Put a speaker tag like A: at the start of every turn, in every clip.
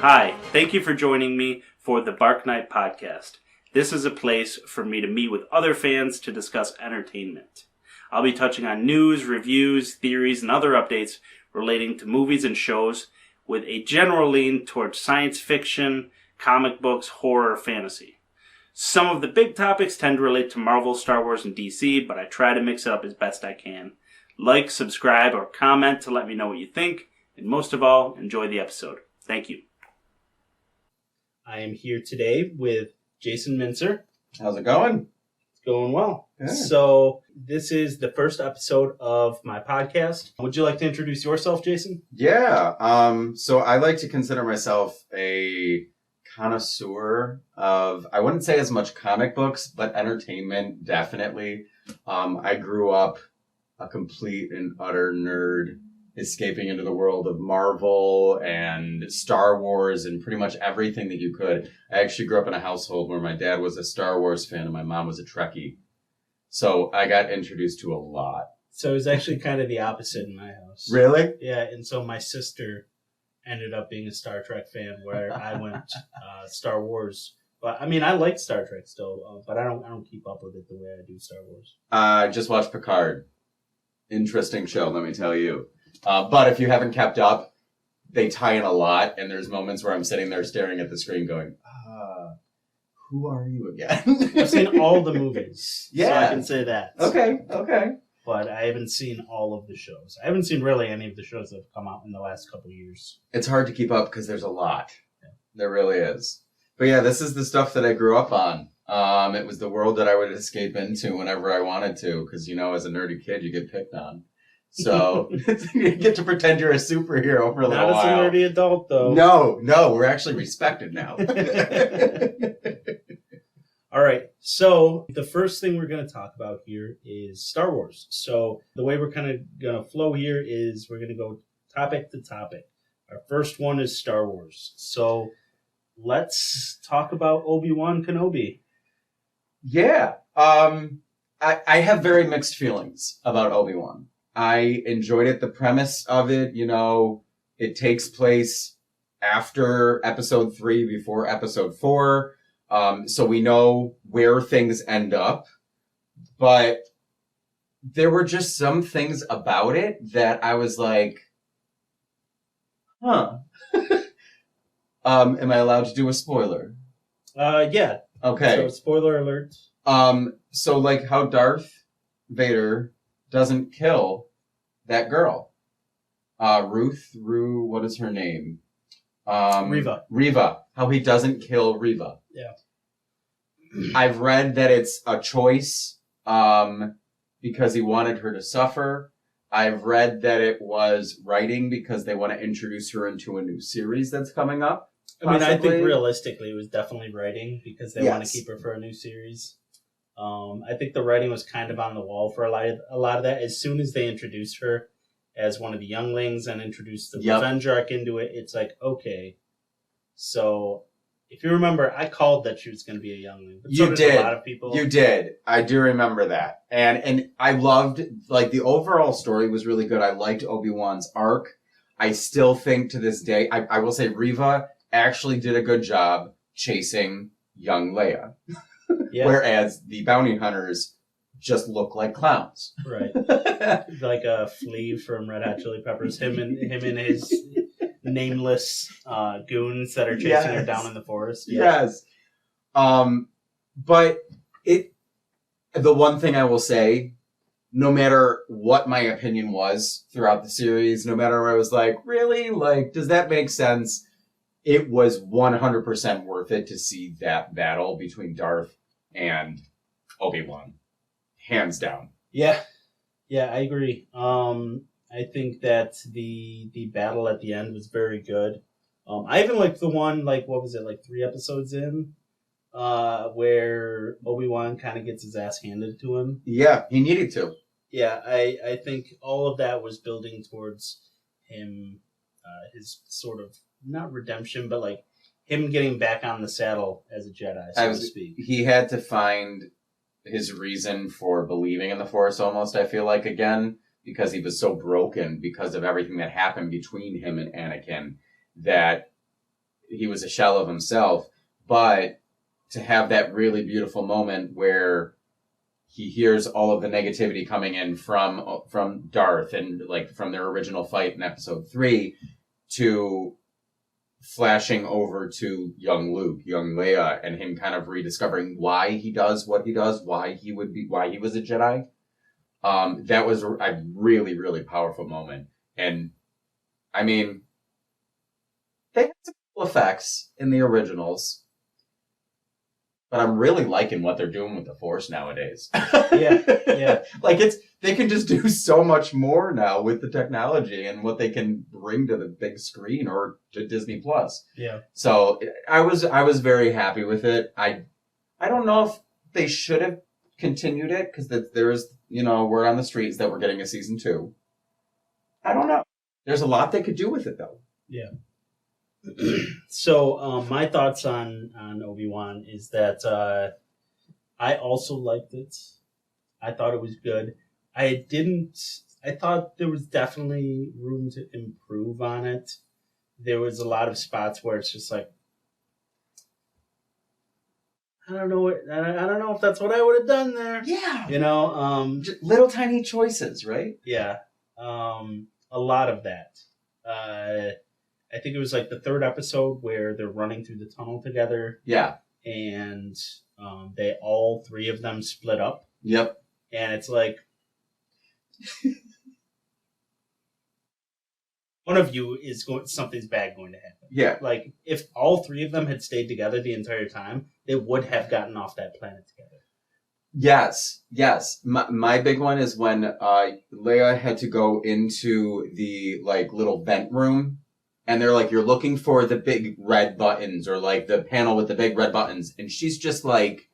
A: Hi, thank you for joining me for the Bark Night podcast. This is a place for me to meet with other fans to discuss entertainment. I'll be touching on news, reviews, theories, and other updates relating to movies and shows with a general lean towards science fiction, comic books, horror, fantasy. Some of the big topics tend to relate to Marvel, Star Wars, and DC, but I try to mix it up as best I can. Like, subscribe, or comment to let me know what you think, and most of all, enjoy the episode. Thank you. I am here today with Jason Mincer.
B: How's it going?
A: It's going well.
B: Good.
A: So, this is the first episode of my podcast. Would you like to introduce yourself, Jason?
B: Yeah. So I like to consider myself a connoisseur of, I wouldn't say as much comic books, but entertainment, definitely. I grew up a complete and utter nerd, escaping into the world of Marvel and Star Wars and pretty much everything that you could. I actually grew up in a household where my dad was a Star Wars fan and my mom was a Trekkie. So I got introduced to a lot.
A: So it was actually kind of the opposite in my house.
B: Really?
A: Yeah, and so my sister ended up being a Star Trek fan where I went Star Wars. But I mean, I like Star Trek still, but I don't keep up with it the way I do Star Wars.
B: I just watched Picard. Interesting show, let me tell you. But if you haven't kept up, they tie in a lot, and there's moments where I'm sitting there staring at the screen going, who are you again?
A: I've seen all the movies,
B: yeah.
A: So I can say that.
B: Okay.
A: But I haven't seen all of the shows. I haven't seen really any of the shows that have come out in the last couple of years.
B: It's hard to keep up because there's a lot.
A: Yeah.
B: There really is. But yeah, this is the stuff that I grew up on. It was the world that I would escape into whenever I wanted to, because, you know, as a nerdy kid, you get picked on. So you get to pretend you're a superhero for a little while.
A: Not as a nerdy adult, though.
B: No, we're actually respected now.
A: All right, so the first thing we're going to talk about here is Star Wars. So the way we're kind of going to flow here is we're going to go topic to topic. Our first one is Star Wars. So let's talk about Obi-Wan Kenobi.
B: Yeah. I have very mixed feelings about Obi-Wan. I enjoyed it. The premise of it, you know, it takes place after episode 3, before episode 4. So we know where things end up. But there were just some things about it that I was like, huh. Am I allowed to do a spoiler?
A: Yeah.
B: Okay.
A: So spoiler alert.
B: So like how Darth Vader doesn't kill that girl. Rue, what is her name? Reva. How he doesn't kill Reva.
A: Yeah.
B: I've read that it's a choice, because he wanted her to suffer. I've read that it was writing because they want to introduce her into a new series that's coming up.
A: Possibly. I mean, I think realistically it was definitely writing because they want to keep her for a new series. I think the writing was kind of on the wall for a lot of that. As soon as they introduced her as one of the younglings and introduced the revenge arc into it, it's like, okay. So, if you remember, I called that she was going to be a youngling. But
B: you did.
A: A lot of people.
B: You did. I do remember that. And I loved, like, the overall story was really good. I liked Obi-Wan's arc. I still think to this day, I will say Reva actually did a good job chasing young Leia. Yeah. Whereas the bounty hunters just look like clowns.
A: Right. Like a Flea from Red Hot Chili Peppers. Him and his nameless goons that are chasing her down in the forest. Yeah.
B: Yes. But the one thing I will say, no matter what my opinion was throughout the series, no matter where I was like, really? Like, does that make sense? It was 100% worth it to see that battle between Darth and Obi-Wan. Hands down.
A: Yeah, I agree. I think that the battle at the end was very good. I even liked the one, like, what was it, like 3 episodes in, where Obi-Wan kind of gets his ass handed to him.
B: Yeah, he needed to.
A: Yeah, I think all of that was building towards him, his sort of, not redemption, but like him getting back on the saddle as a Jedi, so to speak.
B: He had to find his reason for believing in the Force almost, I feel like, again, because he was so broken because of everything that happened between him and Anakin, that he was a shell of himself, but to have that really beautiful moment where he hears all of the negativity coming in from Darth and like from their original fight in episode 3 to flashing over to young Luke, young Leia, and him kind of rediscovering why he does what he does, why he was a Jedi. That was a really, really powerful moment. And I mean, they had some cool effects in the originals, but I'm really liking what they're doing with the Force nowadays.
A: Yeah.
B: Like they can just do so much more now with the technology and what they can bring to the big screen or to Disney Plus.
A: Yeah.
B: So I was very happy with it. I don't know if they should have continued it because there's, word on the streets that we're getting a season 2. I don't know. There's a lot they could do with it though.
A: Yeah. So my thoughts on Obi-Wan is that I also liked it. I thought it was good. I thought there was definitely room to improve on it. There was a lot of spots where it's just like, I don't know if that's what I would have done there.
B: Yeah. Just little tiny choices, right?
A: Yeah. A lot of that. I think it was like the 3rd episode where they're running through the tunnel together.
B: Yeah.
A: And they all 3 of them split up.
B: Yep.
A: And it's like one of you something's bad going to happen.
B: Yeah.
A: Like if all 3 of them had stayed together the entire time, they would have gotten off that planet together.
B: Yes. My big one is when Leia had to go into the like little vent room. And they're like, you're looking for the big red buttons or like the panel with the big red buttons. And she's just like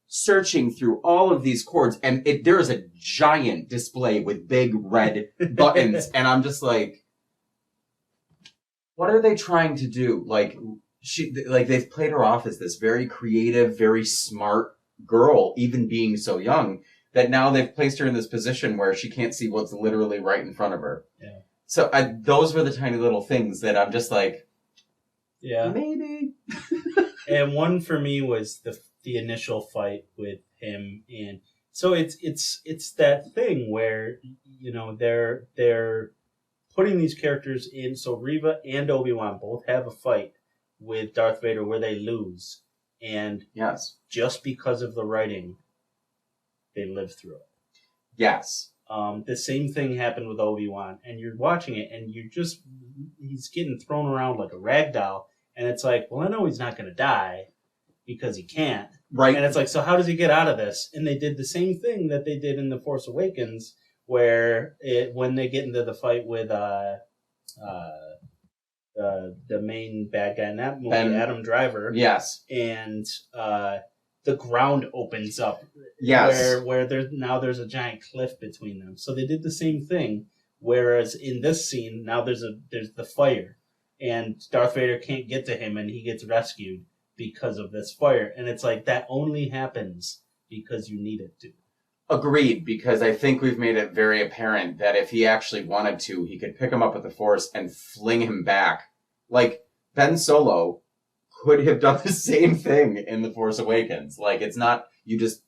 B: searching through all of these cords. And there is a giant display with big red buttons. And I'm just like, what are they trying to do? Like they've played her off as this very creative, very smart girl, even being so young, that now they've placed her in this position where she can't see what's literally right in front of her.
A: Yeah.
B: So those were the tiny little things that I'm just like,
A: yeah,
B: maybe.
A: And one for me was the initial fight with him, and so it's that thing where they're putting these characters in. So Reva and Obi-Wan both have a fight with Darth Vader where they lose, and
B: yes,
A: just because of the writing, they live through it.
B: Yes.
A: The same thing happened with Obi-Wan, and you're watching it, and he's getting thrown around like a rag doll, and it's like, well, I know he's not going to die because he can't.
B: Right.
A: And it's like, so how does he get out of this? And they did the same thing that they did in The Force Awakens, where when they get into the fight with the main bad guy in that movie, Adam Driver.
B: Yes.
A: And the ground opens up.
B: Yes.
A: Where there's a giant cliff between them. So they did the same thing. Whereas in this scene, now there's the fire, and Darth Vader can't get to him, and he gets rescued because of this fire. And it's like that only happens because you need it to.
B: Agreed, because I think we've made it very apparent that if he actually wanted to, he could pick him up with the Force and fling him back. Like Ben Solo could have done the same thing in The Force Awakens. Like, it's not,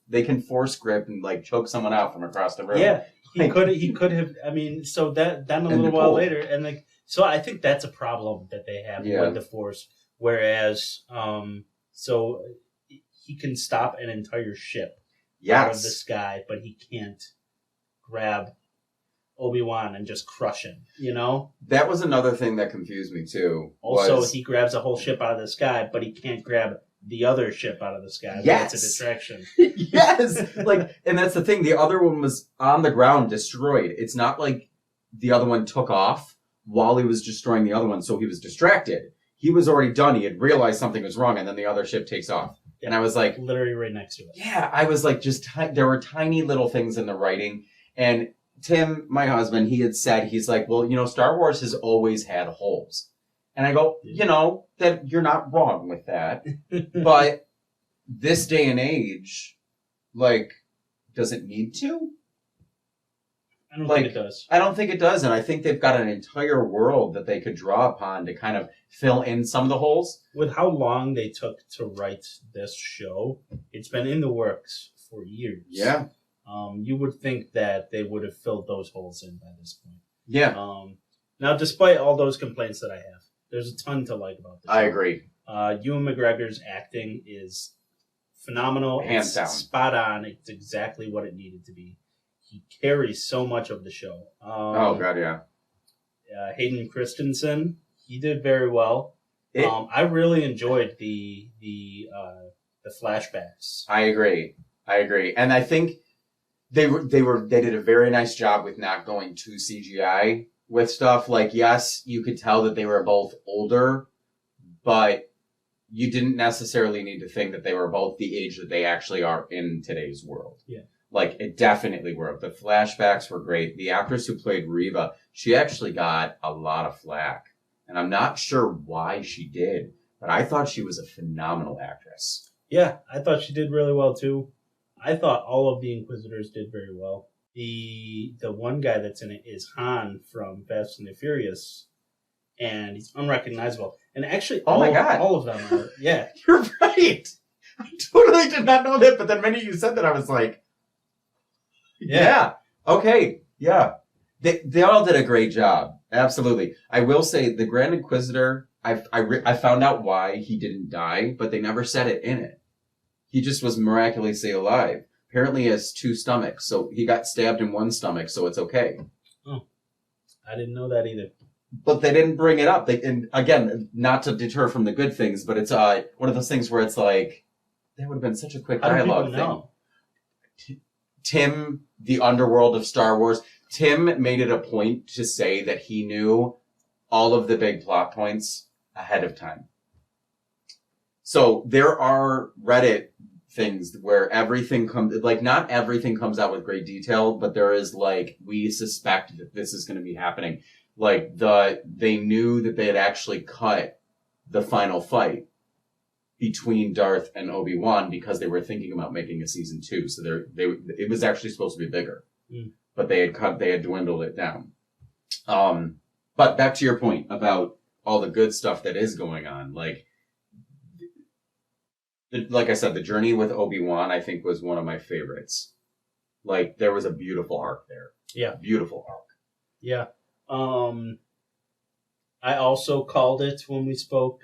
B: they can force grip and like choke someone out from across the room.
A: Yeah, he could have, I mean, so then a little while later, and like, so I think that's a problem that they have with the Force, whereas, so he can stop an entire ship out of the sky, but he can't grab Obi-Wan and just crush him,
B: That was another thing that confused me too.
A: Also, he grabs a whole ship out of the sky, but he can't grab the other ship out of the sky.
B: Yes.
A: It's a distraction.
B: Yes! And that's the thing. The other one was on the ground, destroyed. It's not like the other one took off while he was destroying the other one, so he was distracted. He was already done. He had realized something was wrong, and then the other ship takes off. Yeah. And I was like...
A: literally right next to it.
B: Yeah, I was like, there were tiny little things in the writing, and Tim, my husband, he had said, he's like, well, Star Wars has always had holes. And I go, that you're not wrong with that. But this day and age, like, does it need to?
A: I don't think it does.
B: I don't think it does, and I think they've got an entire world that they could draw upon to kind of fill in some of the holes.
A: With how long they took to write this show, it's been in the works for years.
B: Yeah.
A: You would think that they would have filled those holes in by this point.
B: Yeah.
A: Now, despite all those complaints that I have, there's a ton to like about this.
B: I agree.
A: Ewan McGregor's acting is phenomenal.
B: Hands down.
A: Spot on. It's exactly what it needed to be. He carries so much of the show.
B: Oh, God, yeah.
A: Hayden Christensen, he did very well. I really enjoyed the flashbacks.
B: I agree. And I think they did a very nice job with not going too CGI with stuff. Like, yes, you could tell that they were both older, but you didn't necessarily need to think that they were both the age that they actually are in today's world.
A: Yeah.
B: Like, it definitely worked. The flashbacks were great. The actress who played Reva, she actually got a lot of flack. And I'm not sure why she did, but I thought she was a phenomenal actress.
A: Yeah, I thought she did really well, too. I thought all of the Inquisitors did very well. The one guy that's in it is Han from Fast and the Furious, and he's unrecognizable. And actually,
B: oh my God,
A: all of them are. Yeah,
B: you're right. I totally did not know that, but then when you said that, I was like, yeah. Okay, yeah. They all did a great job. Absolutely. I will say the Grand Inquisitor, I found out why he didn't die, but they never said it in it. He just was miraculously alive. Apparently he has 2 stomachs, so he got stabbed in one stomach, so it's okay.
A: Oh, I didn't know that either.
B: But they didn't bring it up. And again, not to deter from the good things, but it's one of those things where it's like, that would have been such a quick dialogue thing. Tim, the underworld of Star Wars, Tim made it a point to say that he knew all of the big plot points ahead of time. So there are Reddit things where everything comes, like, not everything comes out with great detail, but there is, like, we suspect that this is going to be happening. Like, they knew that they had actually cut the final fight between Darth and Obi-Wan because they were thinking about making a season 2. So it was actually supposed to be bigger, but they had dwindled it down. But back to your point about all the good stuff that is going on. Like I said, the journey with Obi-Wan, I think, was one of my favorites. Like, there was a beautiful arc there.
A: Yeah.
B: Beautiful arc.
A: Yeah. I also called it when we spoke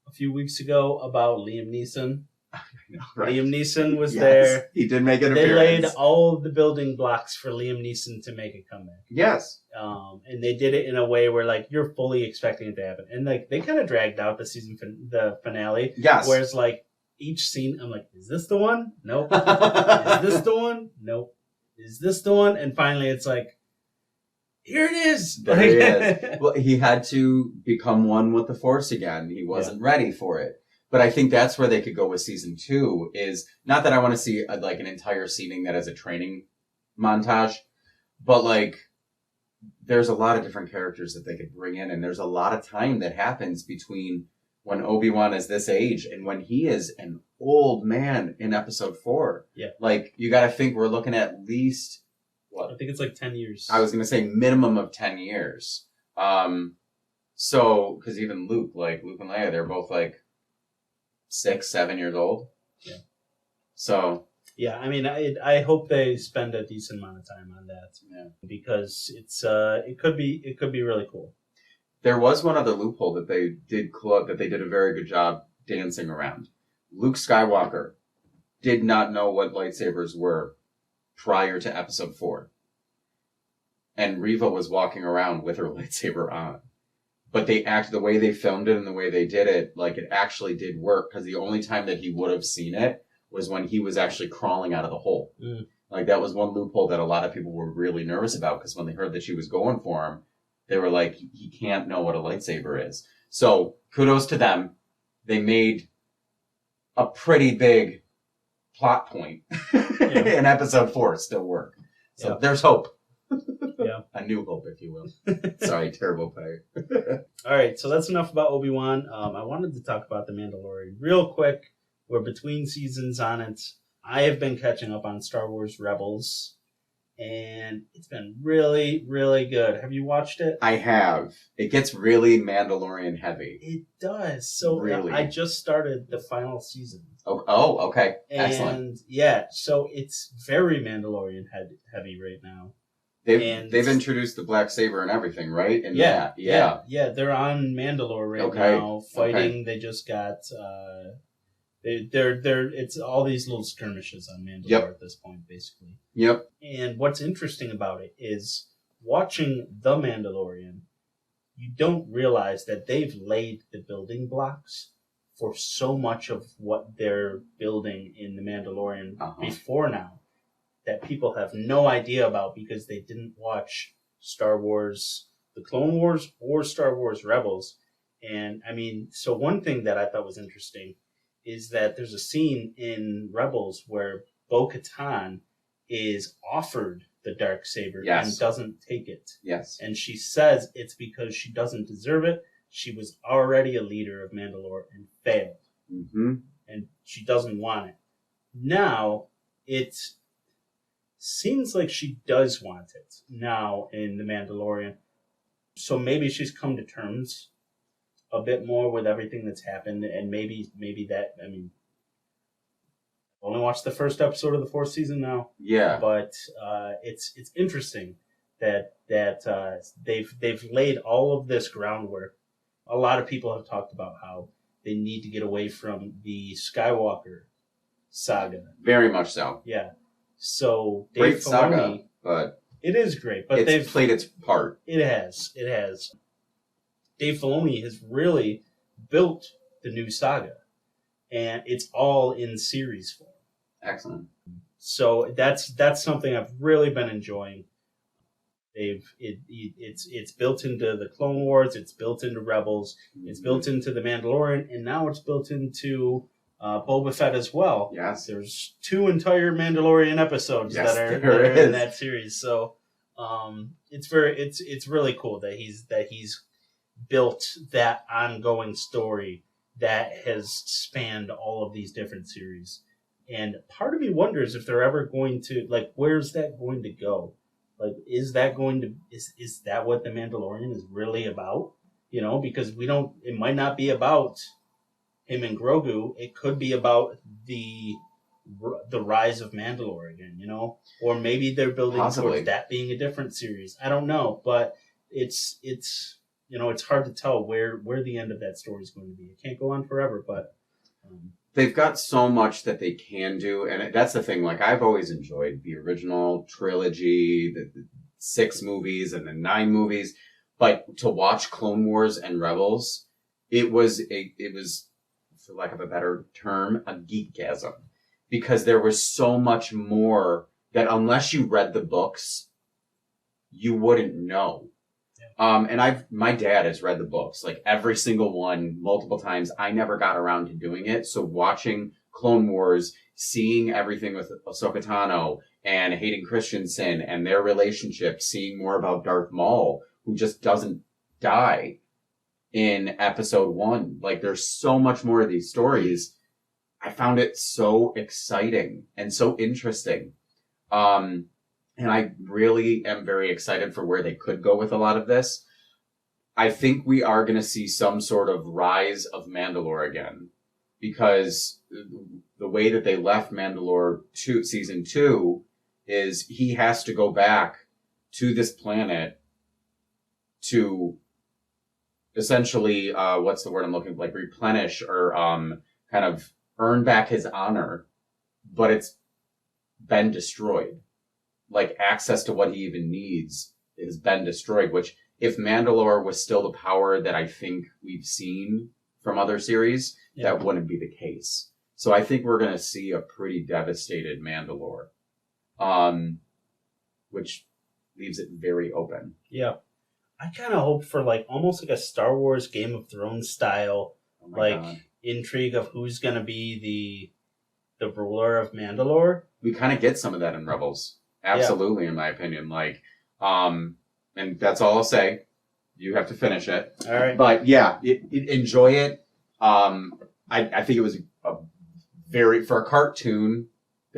A: a few weeks ago about Liam Neeson.
B: I know, right?
A: Liam Neeson was there.
B: He did make an
A: appearance. They laid all the building blocks for Liam Neeson to make a comeback.
B: Yes.
A: And they did it in a way where, like, you're fully expecting it to happen. And, like, they kind of dragged out the finale.
B: Yes.
A: Whereas, like, each scene, I'm like, is this the one? Nope. Is this the one? Nope. Is this the one? And finally it's like, here it is.
B: There he is. Well, he had to become one with the Force again. He wasn't ready for it. But I think that's where they could go with season 2 is, not that I want to see like an entire seating that has a training montage, but like there's a lot of different characters that they could bring in, and there's a lot of time that happens between when Obi-Wan is this age and when he is an old man in episode 4.
A: Yeah.
B: Like, you got to think we're looking at least, what?
A: I think it's like 10 years.
B: I was going to say minimum of 10 years. So, because even Luke and Leia, they're both like 6, 7 years old.
A: Yeah.
B: So.
A: Yeah, I mean, I hope they spend a decent amount of time on that.
B: Yeah.
A: Because it's it could be really cool.
B: There was one other loophole that they did a very good job dancing around. Luke Skywalker did not know what lightsabers were prior to episode 4. And Reva was walking around with her lightsaber on. But the way they filmed it and the way they did it, like, it actually did work, because the only time that he would have seen it was when he was actually crawling out of the hole. Like, that was one loophole that a lot of people were really nervous about, because when they heard that she was going for him, they were like, he can't know what a lightsaber is. So, kudos to them. They made a pretty big plot point in episode 4 still work. So there's hope.
A: Yeah.
B: A new hope, if you will. Sorry, terrible play.
A: All right, so that's enough about Obi-Wan. I wanted to talk about The Mandalorian real quick. We're between seasons on it. I have been catching up on Star Wars Rebels,
C: and it's been really, really good. Have you watched it?
B: I have. It gets really Mandalorian heavy.
C: It does. So
B: Really?
C: I just started the final season.
B: Oh, okay.
C: And
B: Excellent.
C: yeah, so it's very Mandalorian heavy right now.
B: They've introduced the Black Saber and everything, right? And
C: yeah. They're on Mandalore right now, fighting.
B: Okay.
C: They just got they're it's all these little skirmishes on Mandalore at this point, basically.
B: Yep.
C: And what's interesting about it is watching The Mandalorian. You don't realize that they've laid the building blocks for so much of what they're building in The Mandalorian before now that people have no idea about because they didn't watch Star Wars, The Clone Wars, or Star Wars Rebels. And I mean, so one thing that I thought was interesting is that there's a scene in Rebels where Bo-Katan is offered the Darksaber and doesn't take it.
B: Yes.
C: And she says it's because she doesn't deserve it. She was already a leader of Mandalore and failed.
B: Mm-hmm.
C: And she doesn't want it. Now, it seems like she does want it now in The Mandalorian. So maybe she's come to terms a bit more with everything that's happened, and maybe that, I mean, I've only watched the first episode of the fourth season now.
B: Yeah.
C: But it's interesting that they've laid all of this groundwork. A lot of people have talked about how they need to get away from the Skywalker saga.
B: Very much so.
C: Yeah. So Dave
B: great
C: Filoni,
B: saga, but
C: it is great, but
B: they've played its part.
C: It has. Dave Filoni has really built the new saga, and it's all in series form.
B: Excellent.
C: So that's something I've really been enjoying. It's built into the Clone Wars, it's built into Rebels, it's built into the Mandalorian, and now it's built into Boba Fett as well.
B: Yes,
C: there's 2 entire Mandalorian episodes that are in that series. So it's really cool that he's built that ongoing story that has spanned all of these different series. And part of me wonders if they're ever going to, like, where's that going to go? Like, is that what The Mandalorian is really about? You know, because it might not be about him and Grogu. It could be about the rise of Mandalore again, you know? Or maybe they're building towards that being a different series. I don't know, but it's you know, it's hard to tell where the end of that story is going to be. It can't go on forever, but
B: they've got so much that they can do, and that's the thing. Like, I've always enjoyed the original trilogy, the 6 movies and the 9 movies, but to watch Clone Wars and Rebels, it was, for lack of a better term, a geekgasm, because there was so much more that unless you read the books, you wouldn't know. And my dad has read the books, like every single one, multiple times. I never got around to doing it. So watching Clone Wars, seeing everything with Ahsoka Tano and Hayden Christensen and their relationship, seeing more about Darth Maul, who just doesn't die in episode 1. Like, there's so much more of these stories. I found it so exciting and so interesting. And I really am very excited for where they could go with a lot of this. I think we are going to see some sort of rise of Mandalore again, because the way that they left Mandalore season 2 is he has to go back to this planet to essentially, what's the word I'm looking for, like replenish or kind of earn back his honor, but it's been destroyed. Like, access to what he even needs has been destroyed, which if Mandalore was still the power that I think we've seen from other series, that wouldn't be the case. So I think we're going to see a pretty devastated Mandalore, which leaves it very open.
C: Yeah. I kind of hope for almost like a Star Wars Game of Thrones style, intrigue of who's going to be the ruler of Mandalore.
B: We kind of get some of that in Rebels. Absolutely, in my opinion. And that's all I'll say. You have to finish it.
C: All right.
B: But yeah, enjoy it. I think it was for a cartoon.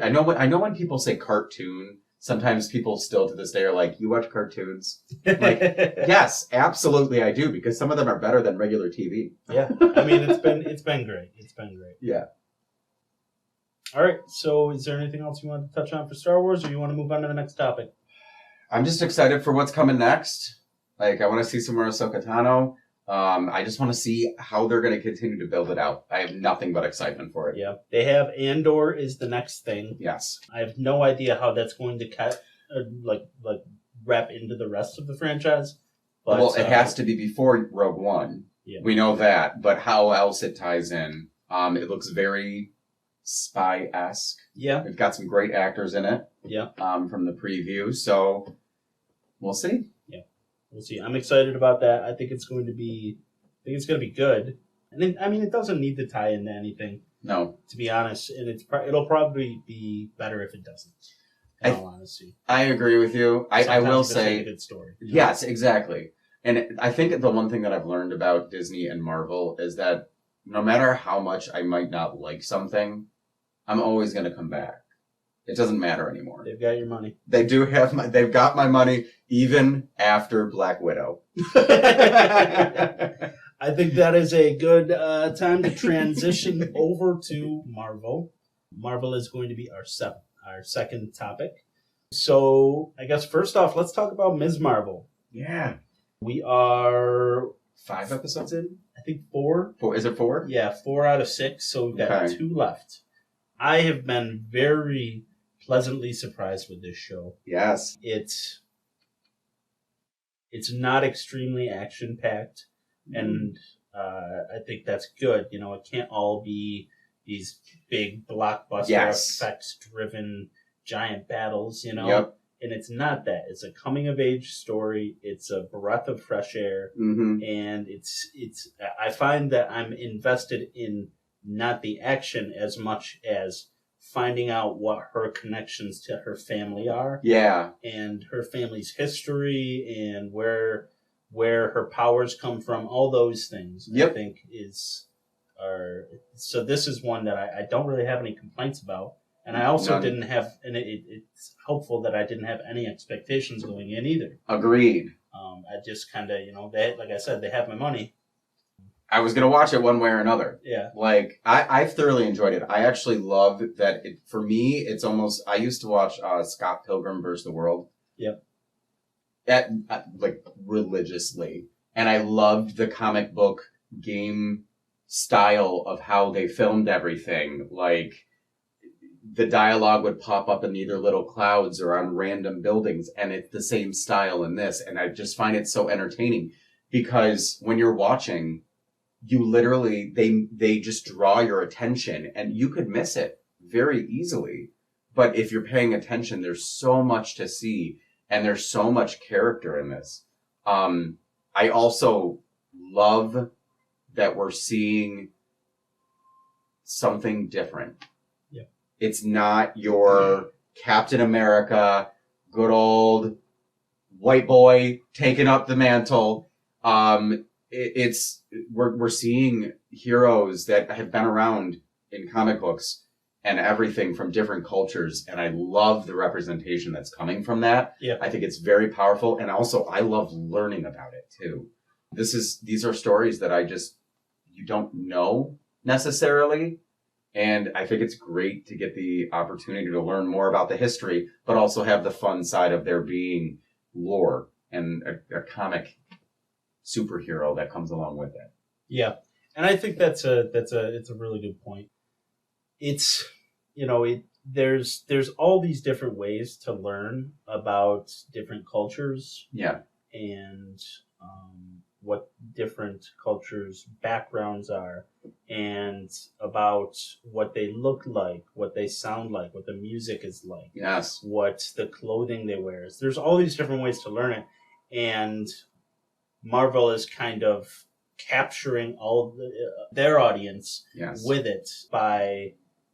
B: I know when people say cartoon, sometimes people still to this day are like, you watch cartoons? Like, yes, absolutely I do, because some of them are better than regular TV.
C: Yeah. I mean, it's been great. It's been great.
B: Yeah.
C: All right. So is there anything else you want to touch on for Star Wars, or you want to move on to the next topic?
B: I'm just excited for what's coming next. Like, I want to see some more Ahsoka Tano. I just want to see how they're going to continue to build it out. I have nothing but excitement for it.
C: Yeah. They have Andor is the next thing.
B: Yes.
C: I have no idea how that's going to wrap into the rest of the franchise. But,
B: well, it has to be before Rogue One.
C: Yeah.
B: We know that, but how else it ties in? It looks very spy-esque.
C: Yeah.
B: We've got some great actors in it.
C: Yeah.
B: From the preview, so we'll see.
C: Yeah. We'll see. I'm excited about that. I think it's going to be good. And then, I mean, it doesn't need to tie into anything.
B: No.
C: To be honest, and it'll probably be better if it doesn't. In all honesty.
B: I agree with you. I will say
C: a good story. You know?
B: Yes, exactly. And I think the one thing that I've learned about Disney and Marvel is that no matter how much I might not like something, I'm always going to come back. It doesn't matter anymore.
C: They've got your money.
B: They've got my money even after Black Widow.
C: I think that is a good time to transition over to Marvel. Marvel is going to be our second topic. So I guess first off, let's talk about Ms. Marvel.
B: Yeah.
C: We are
B: 5 episodes in?
C: I think 4.
B: 4? Is it 4?
C: Yeah, 4 out of 6. So we've got 2 left. I have been very pleasantly surprised with this show.
B: Yes.
C: It's not extremely action-packed, and I think that's good. You know, it can't all be these big blockbuster effects-driven giant battles, you know?
B: Yep.
C: And it's not that. It's a coming-of-age story. It's a breath of fresh air.
B: Mm-hmm.
C: And I find that I'm invested in not the action as much as finding out what her connections to her family are.
B: Yeah.
C: And her family's history and where her powers come from, all those things.
B: Yep.
C: I think so this is one that I don't really have any complaints about. And I also didn't have, and it's helpful that I didn't have any expectations going in either.
B: Agreed.
C: I just kind of, like I said, they have my money.
B: I was going to watch it one way or another.
C: Yeah.
B: Like, I thoroughly enjoyed it. I actually love that for me, it's almost, I used to watch Scott Pilgrim vs. the World.
C: Yep.
B: Like, religiously. And I loved the comic book game style of how they filmed everything. Like, the dialogue would pop up in either little clouds or on random buildings, and it's the same style in this. And I just find it so entertaining because when you're watching, you literally, they just draw your attention and you could miss it very easily. But if you're paying attention, there's so much to see and there's so much character in this. I also love that we're seeing something different. It's not your Captain America, good old white boy taking up the mantle. We're seeing heroes that have been around in comic books and everything from different cultures, and I love the representation that's coming from that.
C: Yeah.
B: I think it's very powerful, and also I love learning about it too. These are stories that you don't know necessarily. And I think it's great to get the opportunity to learn more about the history, but also have the fun side of there being lore and a comic superhero that comes along with it.
C: Yeah, and I think it's a really good point. It's there's all these different ways to learn about different cultures.
B: Yeah,
C: and what different cultures' backgrounds are, and about what they look like, what they sound like, what the music is like,
B: yes,
C: what the clothing they wear is. There's all these different ways to learn it, and Marvel is kind of capturing all their audience with it by,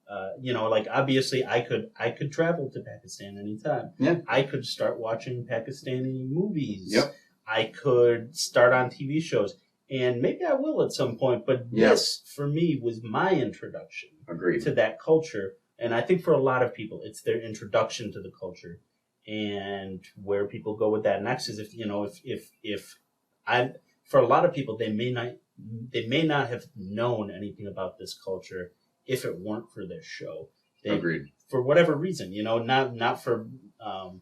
C: obviously I could travel to Pakistan anytime.
B: Yeah,
C: I could start watching Pakistani movies.
B: Yep.
C: I could start on TV shows, and maybe I will at some point, but this, for me, was my introduction
B: Agreed.
C: to that culture. And I think for a lot of people, it's their introduction to the culture. And where people go with that next is for a lot of people, they may not have known anything about this culture if it weren't for this show.
B: Agreed.
C: For whatever reason, not for out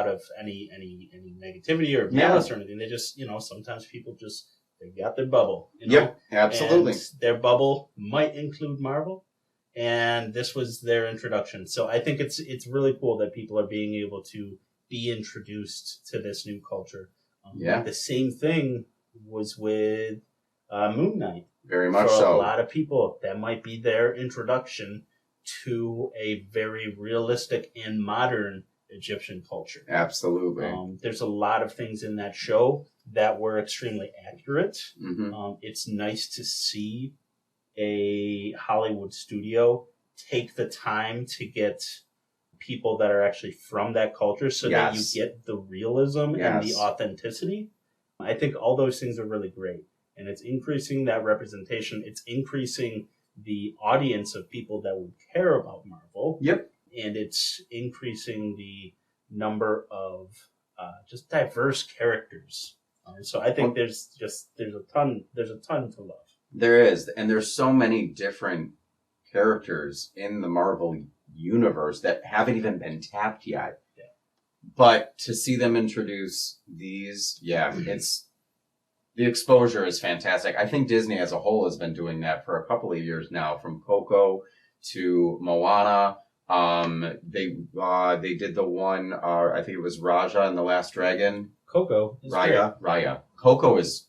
C: of any negativity or malice or anything. They just, sometimes people just, they got their bubble.
B: Yep, absolutely.
C: And their bubble might include Marvel, and this was their introduction. So I think it's really cool that people are being able to be introduced to this new culture. The same thing was with Moon Knight.
B: Very much
C: For
B: so.
C: a lot of people, that might be their introduction to a very realistic and modern Egyptian culture.
B: Absolutely.
C: There's a lot of things in that show that were extremely accurate.
B: Mm-hmm.
C: It's nice to see a Hollywood studio take the time to get people that are actually from that culture so that you get the realism and the authenticity. I think all those things are really great. And it's increasing that representation. It's increasing the audience of people that would care about Marvel.
B: Yep.
C: And it's increasing the number of just diverse characters. So I think there's a ton to love.
B: There is, and there's so many different characters in the Marvel universe that haven't even been tapped yet.
C: Yeah.
B: But to see them introduce these, it's the exposure is fantastic. I think Disney as a whole has been doing that for a couple of years now, from Coco to Moana. They did the one, I think it was Raja and the Last Dragon.
C: Coco.
B: Raya. Coco is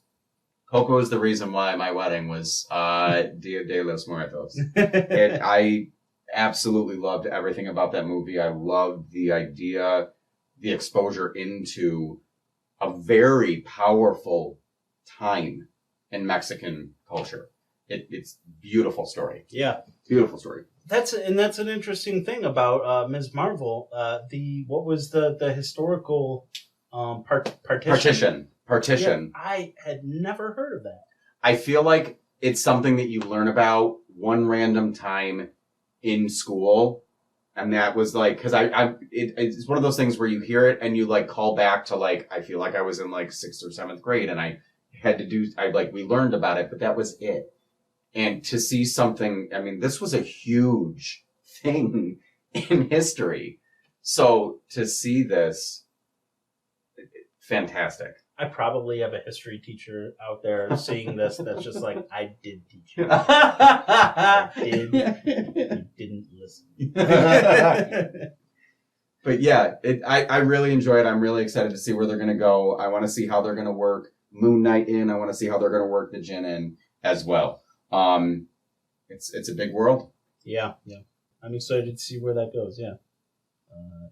B: the reason why my wedding was Dia de los Muertos. I absolutely loved everything about that movie. I loved the idea, the exposure into a very powerful time in Mexican culture. It's beautiful story.
C: Yeah.
B: Beautiful story.
C: That's an interesting thing about Ms. Marvel. What was the historical partition?
B: Partition.
C: Yeah, I had never heard of that.
B: I feel like it's something that you learn about one random time in school. And that was like, cause it's one of those things where you hear it and you like call back to like, I feel like I was in like 6th or 7th grade and I had to we learned about it, but that was it. And to see something, I mean, this was a huge thing in history. So to see this, fantastic.
C: I probably have a history teacher out there seeing this that's just like, I did teach you. You didn't listen.
B: But yeah, I really enjoy it. I'm really excited to see where they're going to go. I want to see how they're going to work Moon Knight in. I want to see how they're going to work the Jinn in as well. It's a big world.
C: Yeah. I'm excited to see where that goes. Yeah.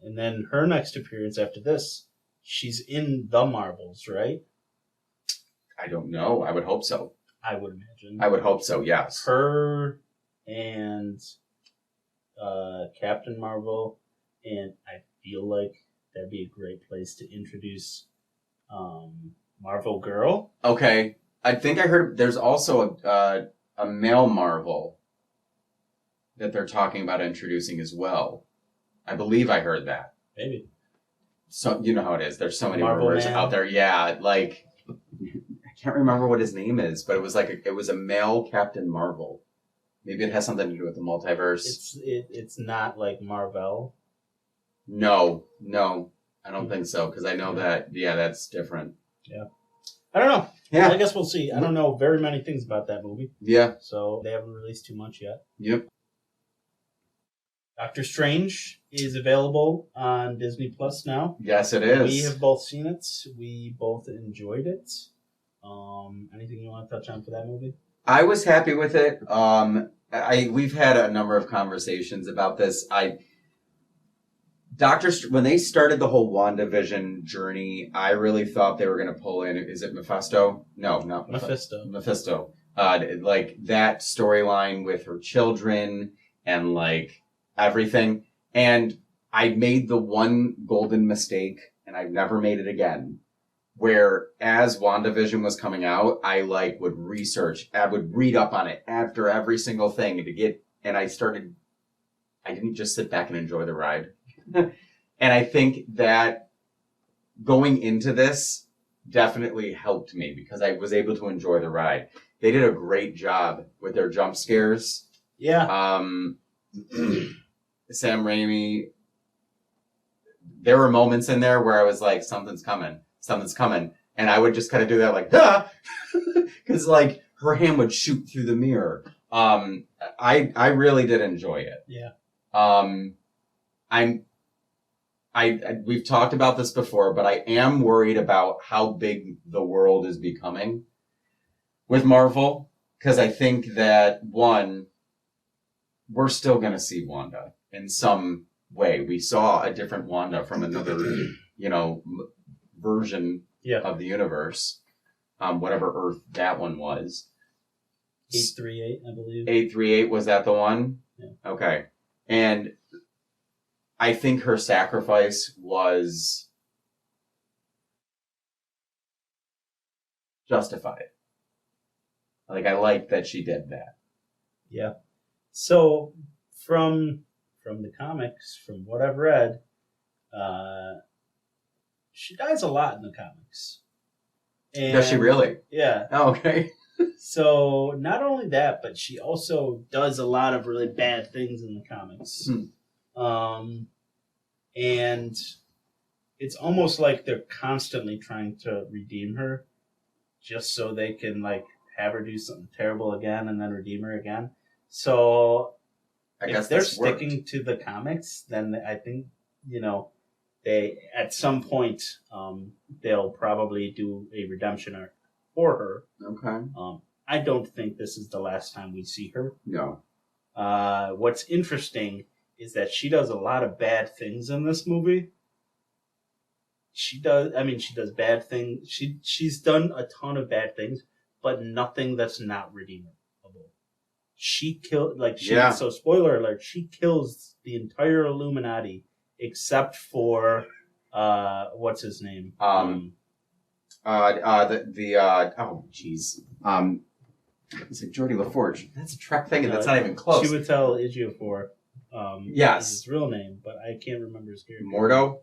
C: And then her next appearance after this, she's in the Marvels, right?
B: I don't know. I would hope so.
C: I would imagine.
B: I would hope so, yes.
C: Her and Captain Marvel, and I feel like that'd be a great place to introduce Marvel Girl.
B: Okay. I think I heard there's also a male Marvel that they're talking about introducing as well. I believe I heard that.
C: Maybe.
B: So you know how it is. There's so many
C: Marvel
B: rumors
C: Man.
B: out there. Yeah, like I can't remember what his name is, but it was a male Captain Marvel. Maybe it has something to do with the multiverse.
C: It's not like Marvel.
B: No, I don't think so because I know that. Yeah, that's different.
C: Yeah, I don't know.
B: Yeah,
C: I guess we'll see. I don't know very many things about that movie.
B: Yeah,
C: so they haven't released too much yet.
B: Yep.
C: Doctor Strange is available on Disney Plus now.
B: Yes, it is.
C: We have both seen it. We both enjoyed it. Anything you want to touch on for that movie?
B: I was happy with it. We've had a number of conversations about this. When they started the whole WandaVision journey, I really thought they were going to pull in. Is it Mephisto? No, not
C: Mephisto.
B: Mephisto. Like that storyline with her children and like everything. And I made the one golden mistake, and I've never made it again. Where as WandaVision was coming out, I would research, I would read up on it after every single thing I didn't just sit back and enjoy the ride. And I think that going into this definitely helped me because I was able to enjoy the ride. They did a great job with their jump scares.
C: Yeah.
B: Sam Raimi, there were moments in there where I was like, something's coming. And I would just kind of do that like, ah! Because like her hand would shoot through the mirror. I really did enjoy it.
C: Yeah.
B: We've talked about this before, but I am worried about how big the world is becoming with Marvel. Because I think that, one, we're still going to see Wanda in some way. We saw a different Wanda from another, version of the universe. Whatever Earth that one was.
C: 838, I believe.
B: 838, was that the one?
C: Yeah.
B: Okay. And I think her sacrifice was justified. Like, I like that she did that.
C: Yeah. So, from the comics, from what I've read, she dies a lot in the comics. And,
B: Does she really?
C: Yeah.
B: Oh, okay.
C: So, not only that, but she also does a lot of really bad things in the comics. And it's almost like they're constantly trying to redeem her just so they can, like, have her do something terrible again and then redeem her again. So,
B: I guess
C: if they're
B: worked.
C: sticking to the comics, then I think, they, at some point, they'll probably do a redemption arc for her.
B: Okay.
C: I don't think this is the last time we see her.
B: No.
C: What's interesting is that she does a lot of bad things in this movie. She does bad things. She's done a ton of bad things, but nothing that's not redeemable. She killed, so spoiler alert, she kills the entire Illuminati except for, what's his name?
B: Is it Geordie LaForge? That's a Trek thing, and that's not even close.
C: Chiwetel Ejiofor.
B: Yes.
C: Is his real name, but I can't remember his character.
B: Mordo?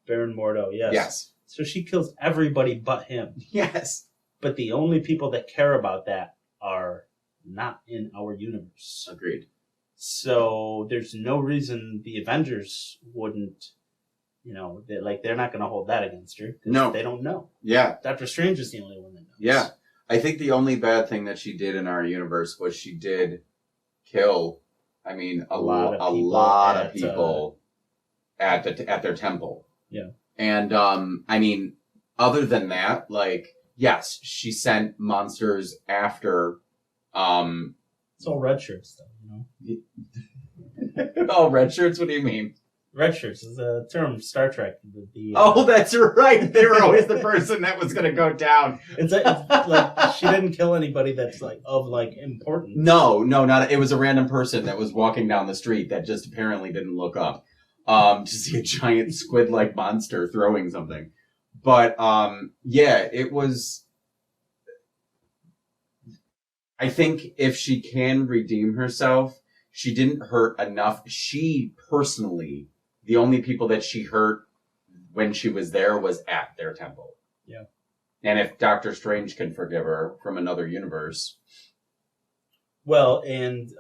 C: Baron Mordo, yes.
B: Yes.
C: So she kills everybody but him.
B: Yes.
C: But the only people that care about that are not in our universe.
B: Agreed.
C: So there's no reason the Avengers wouldn't, they're not going to hold that against her.
B: No.
C: They don't know.
B: Yeah.
C: Doctor Strange is the only one that knows.
B: Yeah. I think the only bad thing that she did in our universe was she did kill, a lot of people at their temple.
C: Yeah.
B: And, other than that, yes, she sent monsters after,
C: It's all red shirts, though,
B: Oh, red shirts? What do you mean?
C: Red shirts is a term Star Trek.
B: Oh, that's right. They were always the person that was going to go down.
C: It's like she didn't kill anybody that's of importance.
B: No, not. It was a random person that was walking down the street that just apparently didn't look up to see a giant squid-like monster throwing something. But it was. I think if she can redeem herself, she didn't hurt enough. She personally, the only people that she hurt when she was there was at their temple.
C: Yeah.
B: And if Doctor Strange can forgive her from another universe.
C: Well, and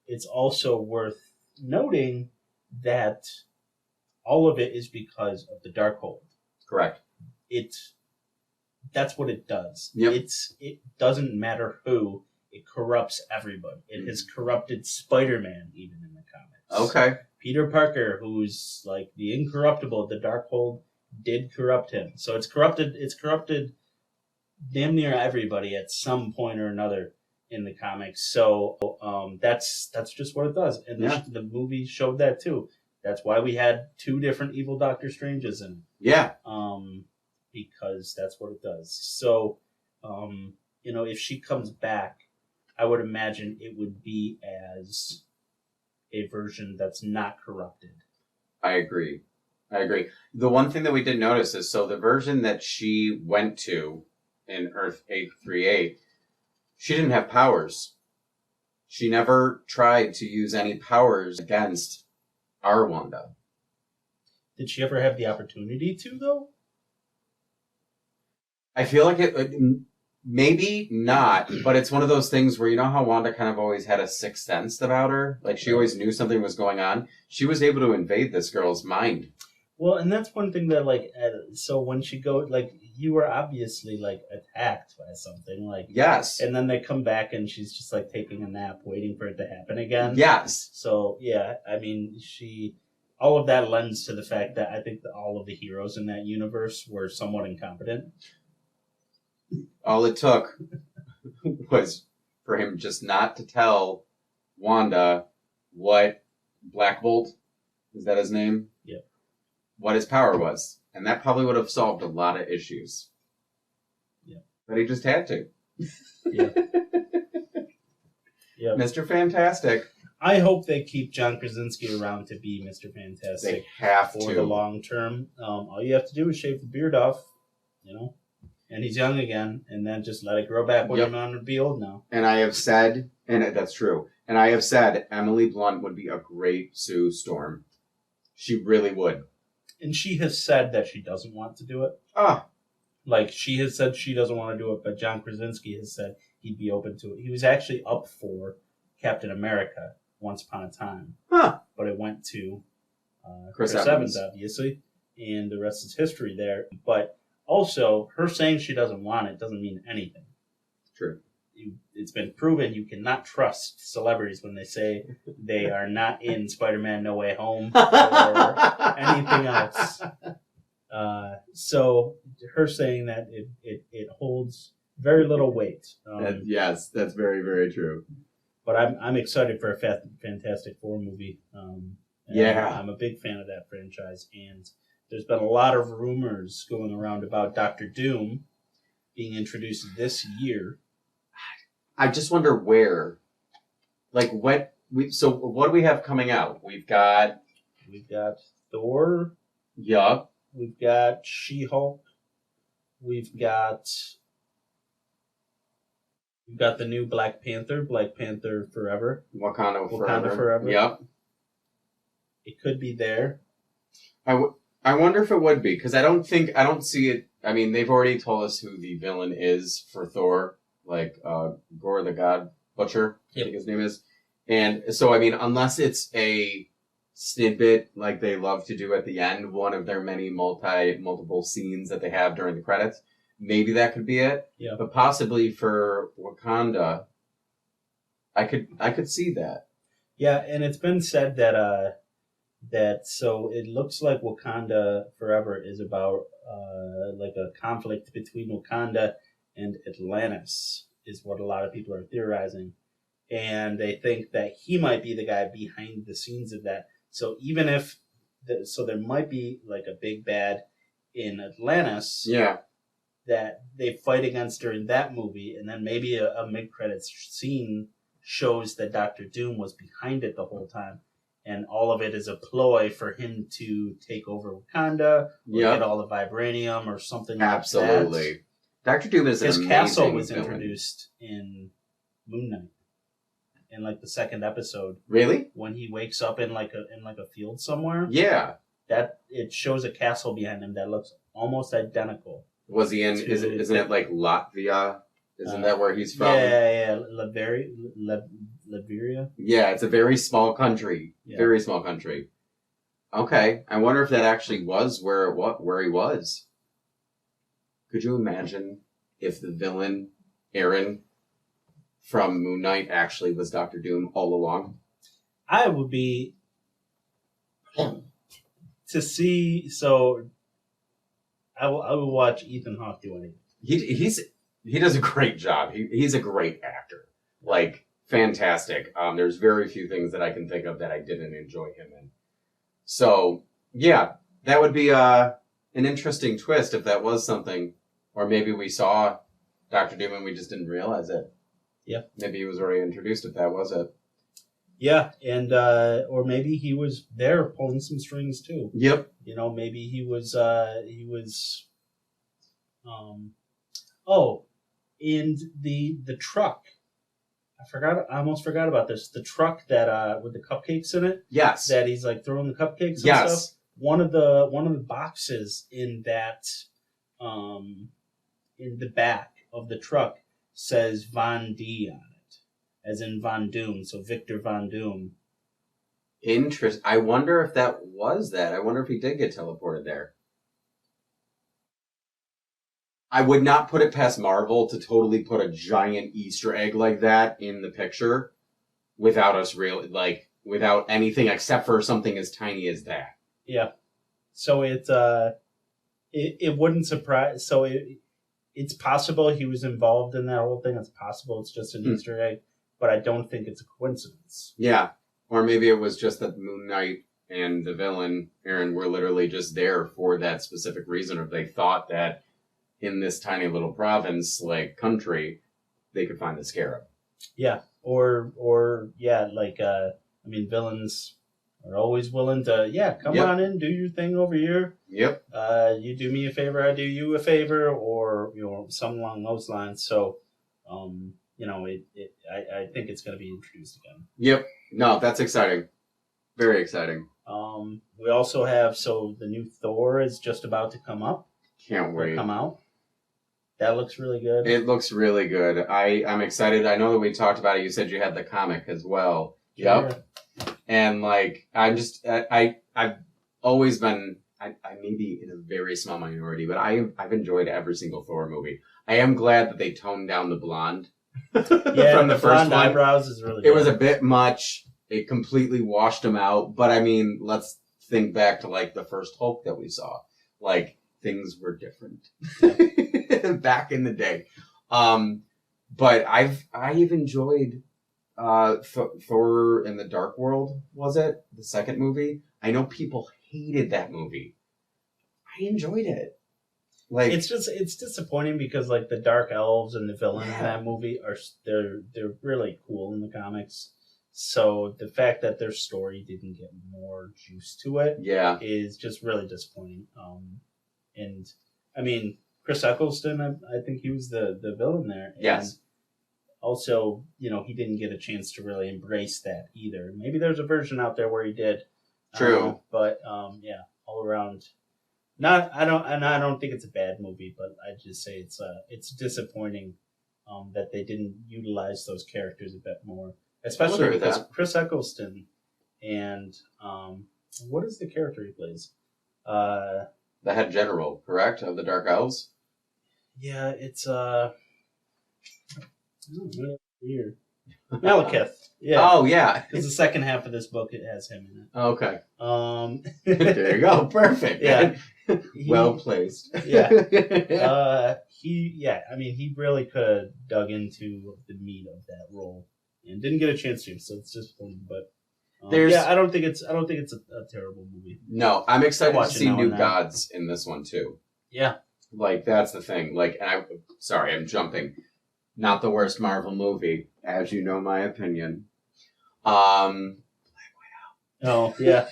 C: it's also worth noting that all of it is because of the Darkhold.
B: Correct.
C: That's what it does.
B: Yep.
C: It doesn't matter who. It corrupts everybody. It has corrupted Spider-Man even in the comics.
B: Okay.
C: Peter Parker, who's like the incorruptible, the Darkhold did corrupt him. So it's corrupted damn near everybody at some point or another in the comics. So that's just what it does. And the movie showed that too. That's why we had 2 different evil Doctor Stranges in it.
B: Yeah.
C: Because that's what it does. So, if she comes back, I would imagine it would be as a version that's not corrupted.
B: I agree. The one thing that we did notice is, so the version that she went to in Earth 838, she didn't have powers. She never tried to use any powers against our Wanda.
C: Did she ever have the opportunity to, though?
B: I feel like maybe not, but it's one of those things where you know how Wanda kind of always had a sixth sense about her? Like, she always knew something was going on. She was able to invade this girl's mind.
C: Well, and that's one thing that, like, so when she you were obviously, like, attacked by something, like...
B: Yes.
C: And then they come back and she's just, like, taking a nap, waiting for it to happen again.
B: Yes.
C: So, yeah, I mean, all of that lends to the fact that I think that all of the heroes in that universe were somewhat incompetent.
B: All it took was for him just not to tell Wanda what Black Bolt, is that his name?
C: Yep.
B: What his power was. And that probably would have solved a lot of issues.
C: Yeah.
B: But he just had to.
C: Yeah. Yeah.
B: Mr. Fantastic.
C: I hope they keep John Krasinski around to be Mr. Fantastic.
B: They have
C: for
B: to.
C: the long term. All you have to do is shave the beard off, and he's young again, and then just let it grow back when I'm on to be old now.
B: And I have said, and that's true, and I have said Emily Blunt would be a great Sue Storm. She really would.
C: And she has said that she doesn't want to do it.
B: Ah.
C: Like, she has said she doesn't want to do it, but John Krasinski has said he'd be open to it. He was actually up for Captain America once upon a time.
B: Huh.
C: But it went to
B: Chris
C: Evans, obviously, and the rest is history there. But also, her saying she doesn't want it doesn't mean anything.
B: True.
C: It's been proven you cannot trust celebrities when they say they are not in Spider-Man No Way Home or anything else. So her saying that it holds very little weight.
B: Yes, that's very, very true.
C: But I'm excited for a Fantastic Four movie.
B: Yeah.
C: I'm a big fan of that franchise, and there's been a lot of rumors going around about Doctor Doom being introduced this year.
B: I just wonder where. Like, so what do we have coming out? We've got
C: Thor.
B: Yup.
C: We've got She-Hulk. We've got the new Black Panther Forever.
B: Wakanda
C: Wakanda Forever.
B: Yep.
C: It could be there.
B: I wonder if it would be, because I don't see it. I mean, they've already told us who the villain is for Thor, like Gore the God Butcher, I think his name is. And so, I mean, unless it's a snippet like they love to do at the end, one of their many multiple scenes that they have during the credits, maybe that could be it.
C: Yeah.
B: But possibly for Wakanda, I could see that.
C: Yeah, and it's been said that so it looks like Wakanda Forever is about like a conflict between Wakanda and Atlantis, is what a lot of people are theorizing. And they think that he might be the guy behind the scenes of that. So even if, so there might be like a big bad in Atlantis that they fight against during that movie, and then maybe a mid-credits scene shows that Doctor Doom was behind it the whole time. And all of it is a ploy for him to take over Wakanda, or get all the vibranium or something like that.
B: Absolutely. Dr. Doom is an amazing
C: His castle was
B: villain.
C: Introduced in Moon Knight. In like the second episode.
B: Really?
C: When he wakes up in like a field somewhere.
B: Yeah.
C: That it shows a castle behind him that looks almost identical.
B: Was he in isn't it like Latvia? Isn't that where he's from?
C: Yeah. Liberia.
B: Yeah, it's a very small country. Yeah. Very small country. Okay. I wonder if that actually was where he was. Could you imagine if the villain, Aaron, from Moon Knight actually was Doctor Doom all along?
C: I would be to see. So I will watch Ethan Hawke do anything.
B: He does a great job. He's a great actor. Like, fantastic. There's very few things that I can think of that I didn't enjoy him in. So yeah, that would be an interesting twist if that was something, or maybe we saw Doctor Doom and we just didn't realize it.
C: Yeah. Maybe
B: he was already introduced if that was it.
C: Yeah, and or maybe he was there pulling some strings too.
B: Yep.
C: Maybe he was and the truck. I almost forgot about this. The truck that with the cupcakes in it.
B: Yes.
C: That he's like throwing the cupcakes and stuff. one of the boxes in that in the back of the truck says Von D on it, as in Von Doom. So Victor Von Doom.
B: I wonder if that was that. I wonder if he did get teleported there. I would not put it past Marvel to totally put a giant Easter egg like that in the picture without us without anything except for something as tiny as that.
C: Yeah. So it wouldn't surprise. So it's possible he was involved in that whole thing. It's possible it's just an Easter egg, but I don't think it's a coincidence.
B: Yeah. Or maybe it was just that Moon Knight and the villain, Aaron, were literally just there for that specific reason, or they thought that in this tiny little province, like country, they could find the Scarab.
C: Yeah. Or yeah, like, I mean, villains are always willing to, come on in, do your thing over here.
B: Yep.
C: You do me a favor, I do you a favor, or, something along those lines. So, I think it's going to be introduced again.
B: Yep. No, that's exciting. Very exciting.
C: We also have, the new Thor is just about to come up.
B: Can't wait.
C: Come out. That looks really good.
B: It looks really good. I'm excited. I know that we talked about it. You said you had the comic as well. Yep. Yeah. And I've always been, I may be in a very small minority, but I've enjoyed every single Thor movie. I am glad that they toned down the blonde. From the first one.
C: Eyebrows is really good.
B: It was a bit much. It completely washed him out. But I mean, let's think back to the first Hulk that we saw. Things were different back in the day. But I've enjoyed Thor in the Dark World, was it? The second movie? I know people hated that movie. I enjoyed it.
C: It's disappointing because the Dark Elves and the villain in that movie they're really cool in the comics. So the fact that their story didn't get more juice to it is just really disappointing. And I mean, Chris Eccleston, I think he was the villain there.
B: Yes.
C: And also, he didn't get a chance to really embrace that either. Maybe there's a version out there where he did.
B: True.
C: But all around. I don't think it's a bad movie, but I just say it's disappointing that they didn't utilize those characters a bit more, especially because Chris Eccleston and what is the character he plays?
B: The head general, correct, of the Dark Elves.
C: Yeah, it's weird. Malekith. Yeah.
B: Oh yeah.
C: Because the second half of this book it has him in it.
B: Okay.
C: There
B: you go. Perfect.
C: Yeah.
B: Well placed.
C: Yeah. He really could have dug into the meat of that role and didn't get a chance to, so it's disappointing. But I don't think it's a terrible movie.
B: No, I'm excited to see new gods in this one too.
C: Yeah.
B: That's the thing. I'm jumping. Not the worst Marvel movie, as you know my opinion.
C: Black Widow. Oh, yeah.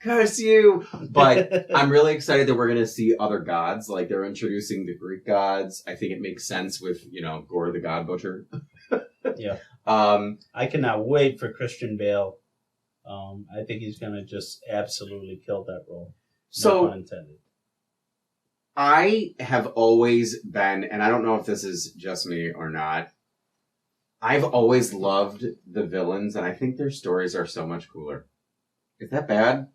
B: Curse you! But I'm really excited that we're going to see other gods. They're introducing the Greek gods. I think it makes sense with, Gore the God Butcher.
C: Yeah. I cannot wait for Christian Bale. I think he's going to just absolutely kill that role. No pun intended.
B: I have always been, and I don't know if this is just me or not, I've always loved the villains, and I think their stories are so much cooler. Is that bad?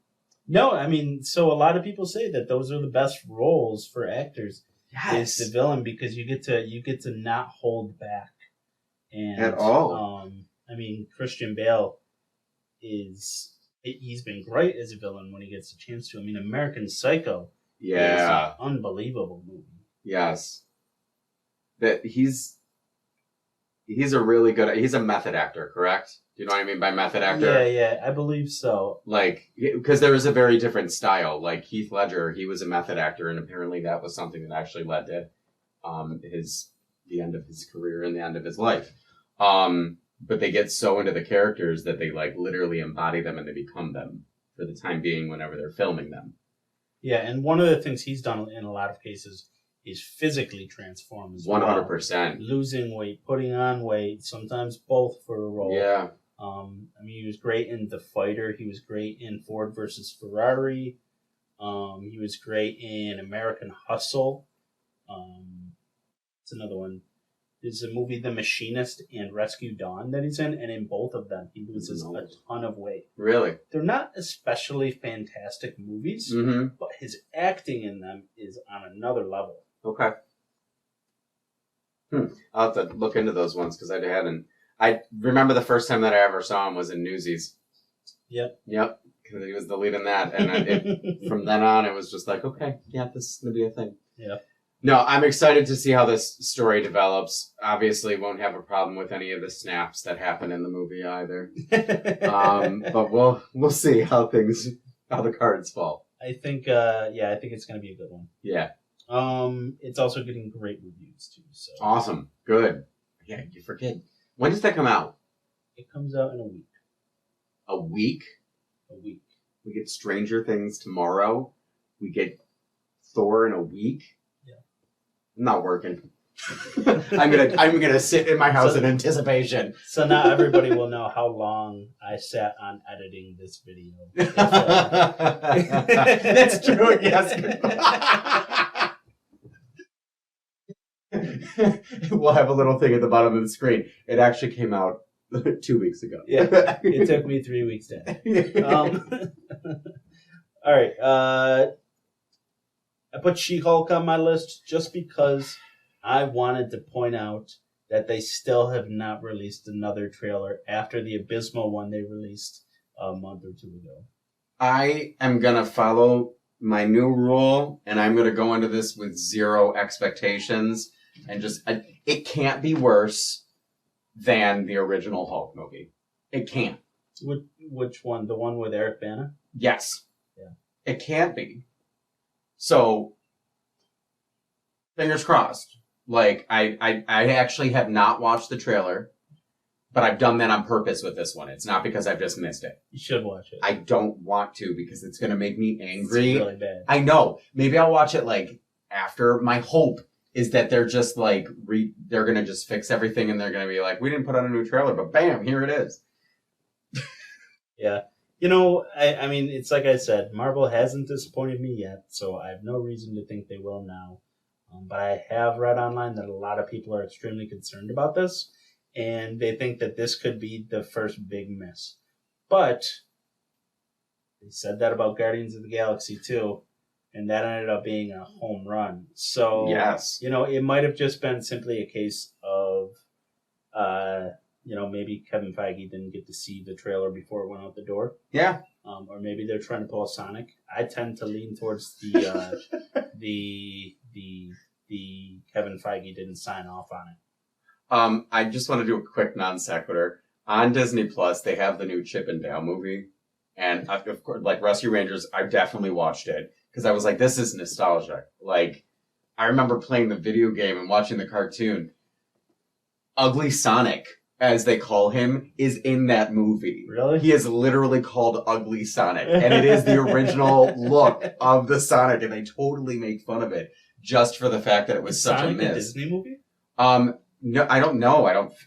C: No, I mean, so a lot of people say that those are the best roles for actors.
B: Yes.
C: Is the villain, because you get to not hold back. And,
B: at all.
C: I mean, Christian Bale he's been great as a villain when he gets a chance to. I mean, American Psycho.
B: Yeah.
C: It's an unbelievable movie.
B: Yes. That he's a really good, he's a method actor, correct? Do you know what I mean by method actor?
C: Yeah, I believe so.
B: Because there is a very different style. Heath Ledger, he was a method actor, and apparently that was something that actually led to the end of his career and the end of his life. But they get so into the characters that they literally embody them and they become them for the time being whenever they're filming them.
C: Yeah, and one of the things he's done in a lot of cases is physically transform as
B: 100%.
C: well. Losing weight, putting on weight, sometimes both for a role.
B: Yeah.
C: He was great in The Fighter. He was great in Ford versus Ferrari. He was great in American Hustle. It's another one. There's a movie, The Machinist and Rescue Dawn, that he's in, and in both of them, he loses a ton of weight.
B: Really?
C: They're not especially fantastic movies, but his acting in them is on another level.
B: Okay. I'll have to look into those ones because I hadn't. I remember the first time that I ever saw him was in Newsies.
C: Yep.
B: Because he was the lead in that, and from then on, it was just like, okay, yeah, this is gonna be a thing.
C: Yeah.
B: No, I'm excited to see how this story develops. Obviously, won't have a problem with any of the snaps that happen in the movie either. But we'll see how the cards fall.
C: I think it's gonna be a good one.
B: Yeah.
C: It's also getting great reviews too. So
B: Awesome. Good. Yeah, you forget. When does that come out?
C: it comes out in a week.
B: A week?
C: A week.
B: We get Stranger Things tomorrow. We get Thor in a week.
C: Yeah.
B: I'm not working. I'm gonna sit in my house in anticipation.
C: So now everybody will know how long I sat on editing this video.
B: That's true. Yes. We'll have a little thing at the bottom of the screen. It actually came out 2 weeks ago.
C: Yeah, it took me 3 weeks to edit. All right. I put She-Hulk on my list just because I wanted to point out that they still have not released another trailer after the abysmal one they released a month or two ago.
B: I am going to follow my new rule, and I'm going to go into this with zero expectations. And it can't be worse than the original Hulk movie. It can't.
C: Which one? The one with Eric Bana?
B: Yes.
C: Yeah.
B: It can't be. So, fingers crossed. Like, I actually have not watched the trailer, but I've done that on purpose with this one. It's not because I've just missed it.
C: You should watch it.
B: I don't want to because it's going to make me angry.
C: It's really bad.
B: I know. Maybe I'll watch it, like, after. My hope is that they're just, like, they're going to just fix everything and they're going to be like, we didn't put out a new trailer, but bam, here it is.
C: Yeah. You know, I mean, it's like I said, Marvel hasn't disappointed me yet, so I have no reason to think they will now. But I have read online that a lot of people are extremely concerned about this, and they think that this could be the first big miss. But they said that about Guardians of the Galaxy too, and that ended up being a home run. So,
B: yes.
C: You know, it might have just been simply a case of, maybe Kevin Feige didn't get to see the trailer before it went out the door.
B: Yeah.
C: Or maybe they're trying to pull a Sonic. I tend to lean towards the Kevin Feige didn't sign off on it.
B: I just want to do a quick non sequitur. On Disney Plus, they have the new Chip and Dale movie. And of course, like Rescue Rangers, I've definitely watched it because I was like, this is nostalgic. Like, I remember playing the video game and watching the cartoon. Ugly Sonic, as they call him, is in that movie.
C: Really?
B: He is literally called Ugly Sonic. And it is the original look of the Sonic. And they totally make fun of it just for the fact that it was such
C: Sonic
B: a miss.
C: a Disney movie?
B: No, I don't know.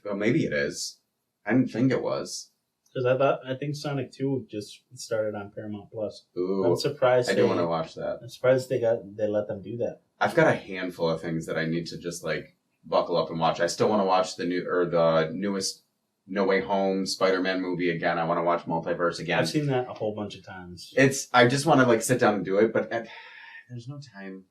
B: Well, maybe it is. I didn't think it was.
C: Because I think Sonic 2 just started on Paramount Plus.
B: Ooh.
C: I'm surprised.
B: I do want to watch that.
C: I'm surprised they let them do that.
B: I've got a handful of things that I need to just like buckle up and watch. I still want to watch the newest No Way Home Spider-Man movie again. I want to watch Multiverse again.
C: I've seen that a whole bunch of times.
B: I just want to like sit down and do it, but there's no time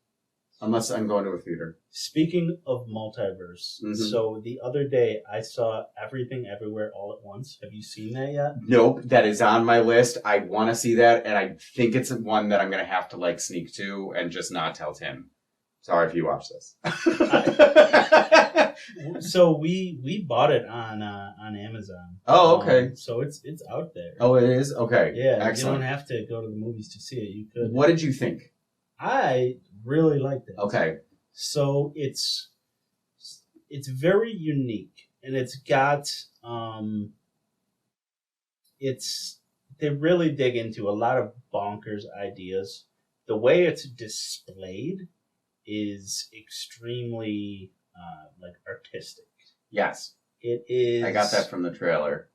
B: unless I'm going to a theater.
C: Speaking of multiverse, So the other day I saw Everything Everywhere All at Once. Have you seen that yet?
B: Nope, that is on my list. I want to see that, and I think it's one that I'm going to have to like sneak to and just not tell Tim. Sorry if you watch this.
C: So we bought it on Amazon.
B: Oh, okay.
C: So it's out there.
B: Oh, it is? Okay.
C: Yeah,
B: excellent.
C: You don't have to go to the movies to see it. You could.
B: What did you think? I
C: really liked it.
B: Okay.
C: So it's very unique, and it's got they really dig into a lot of bonkers ideas. The way it's displayed is extremely artistic.
B: Yes.
C: It is.
B: I got that from the trailer.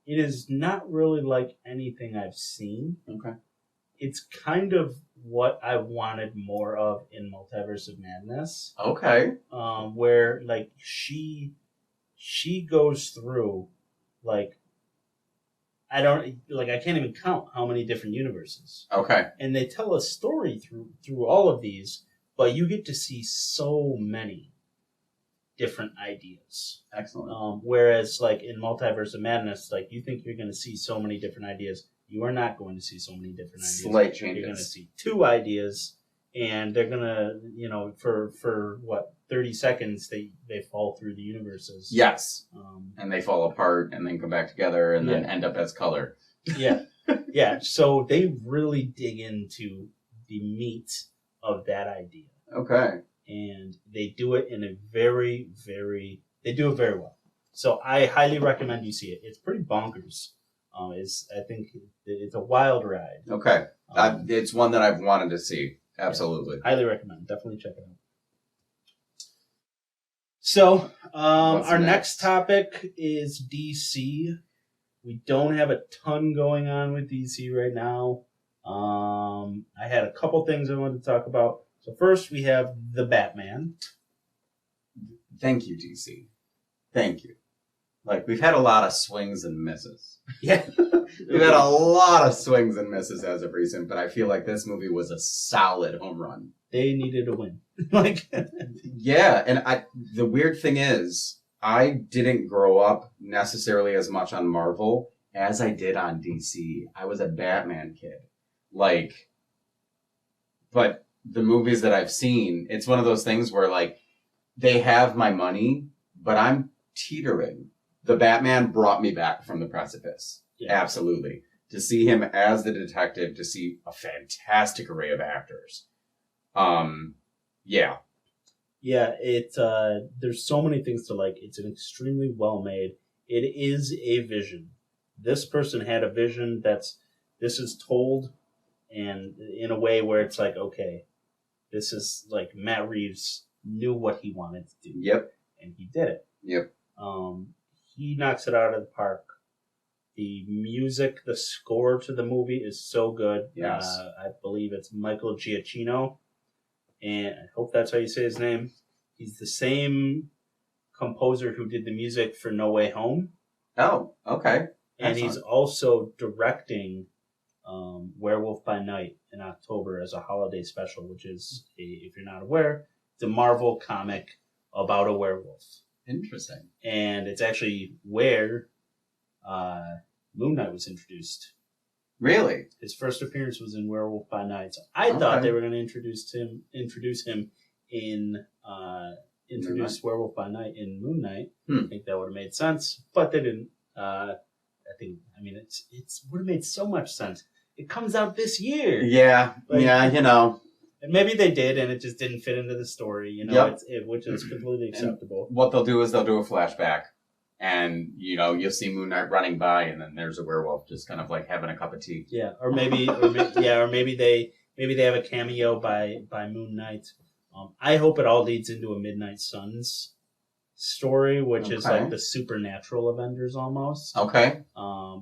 C: It is not really like anything I've seen.
B: Okay.
C: it's kind of what I wanted more of in Multiverse of Madness.
B: Okay.
C: Where like she goes through like I can't even count how many different universes.
B: Okay.
C: And they tell a story through all of these, but you get to see so many different ideas.
B: Excellent.
C: Whereas like in Multiverse of Madness, like you think you're going to see so many different ideas, you are not going to see so many different ideas.
B: Slight changes.
C: You're going to see 2 ideas, and they're going to, for what 30 seconds they fall through the universes.
B: Yes. And they fall apart and then come back together and then end up as color.
C: Yeah. Yeah. So they really dig into the meat of that idea.
B: Okay.
C: And they do it in a very, they do it very well. So I highly recommend you see it. It's pretty bonkers. I think it's a wild ride.
B: Okay. It's one that I've wanted to see. Absolutely.
C: Yeah, highly recommend. Definitely check it out. So our next topic is DC. We don't have a ton going on with DC right now. I had a couple things I wanted to talk about. So first we have the Batman.
B: Thank you, DC. Thank you. Like, we've had a lot of swings and misses.
C: Yeah.
B: We've had a lot of swings and misses as of recent, but I feel like this movie was a solid home run.
C: They needed a win.
B: Yeah, and the weird thing is, I didn't grow up necessarily as much on Marvel as I did on DC. I was a Batman kid. But the movies that I've seen, it's one of those things where, like, they have my money, but I'm teetering. The Batman brought me back from the precipice. Yeah. Absolutely. To see him as the detective, to see a fantastic array of actors. Yeah. Yeah, there's so many things to like. It's an extremely well made. It is a vision. This person had a vision this is told and in a way where it's like, okay, this is like Matt Reeves knew what he wanted to do. Yep. And he did it. Yep. He knocks it out of the park. The music, the score to the movie is so good. Yes. I believe it's Michael Giacchino. And I hope that's how you say his name. He's the same composer who did the music for No Way Home. Oh, okay. And Excellent. He's also directing Werewolf by Night in October as a holiday special, which is, if you're not aware, it's a Marvel comic about a werewolf. Interesting. And it's actually where Moon Knight was introduced. Really? His first appearance was in Werewolf by Night. So I thought they were going to introduce him in Werewolf by Night in Moon Knight. I think that would have made sense, but they didn't. It's would have made so much sense. It comes out this year. Yeah, And maybe they did, and it just didn't fit into the story, which is completely acceptable. And what they'll do is they'll do a flashback, and you'll see Moon Knight running by, and then there's a werewolf just kind of like having a cup of tea. Yeah, or maybe they have a cameo by Moon Knight. I hope it all leads into a Midnight Suns story, which is like the supernatural Avengers almost. Okay.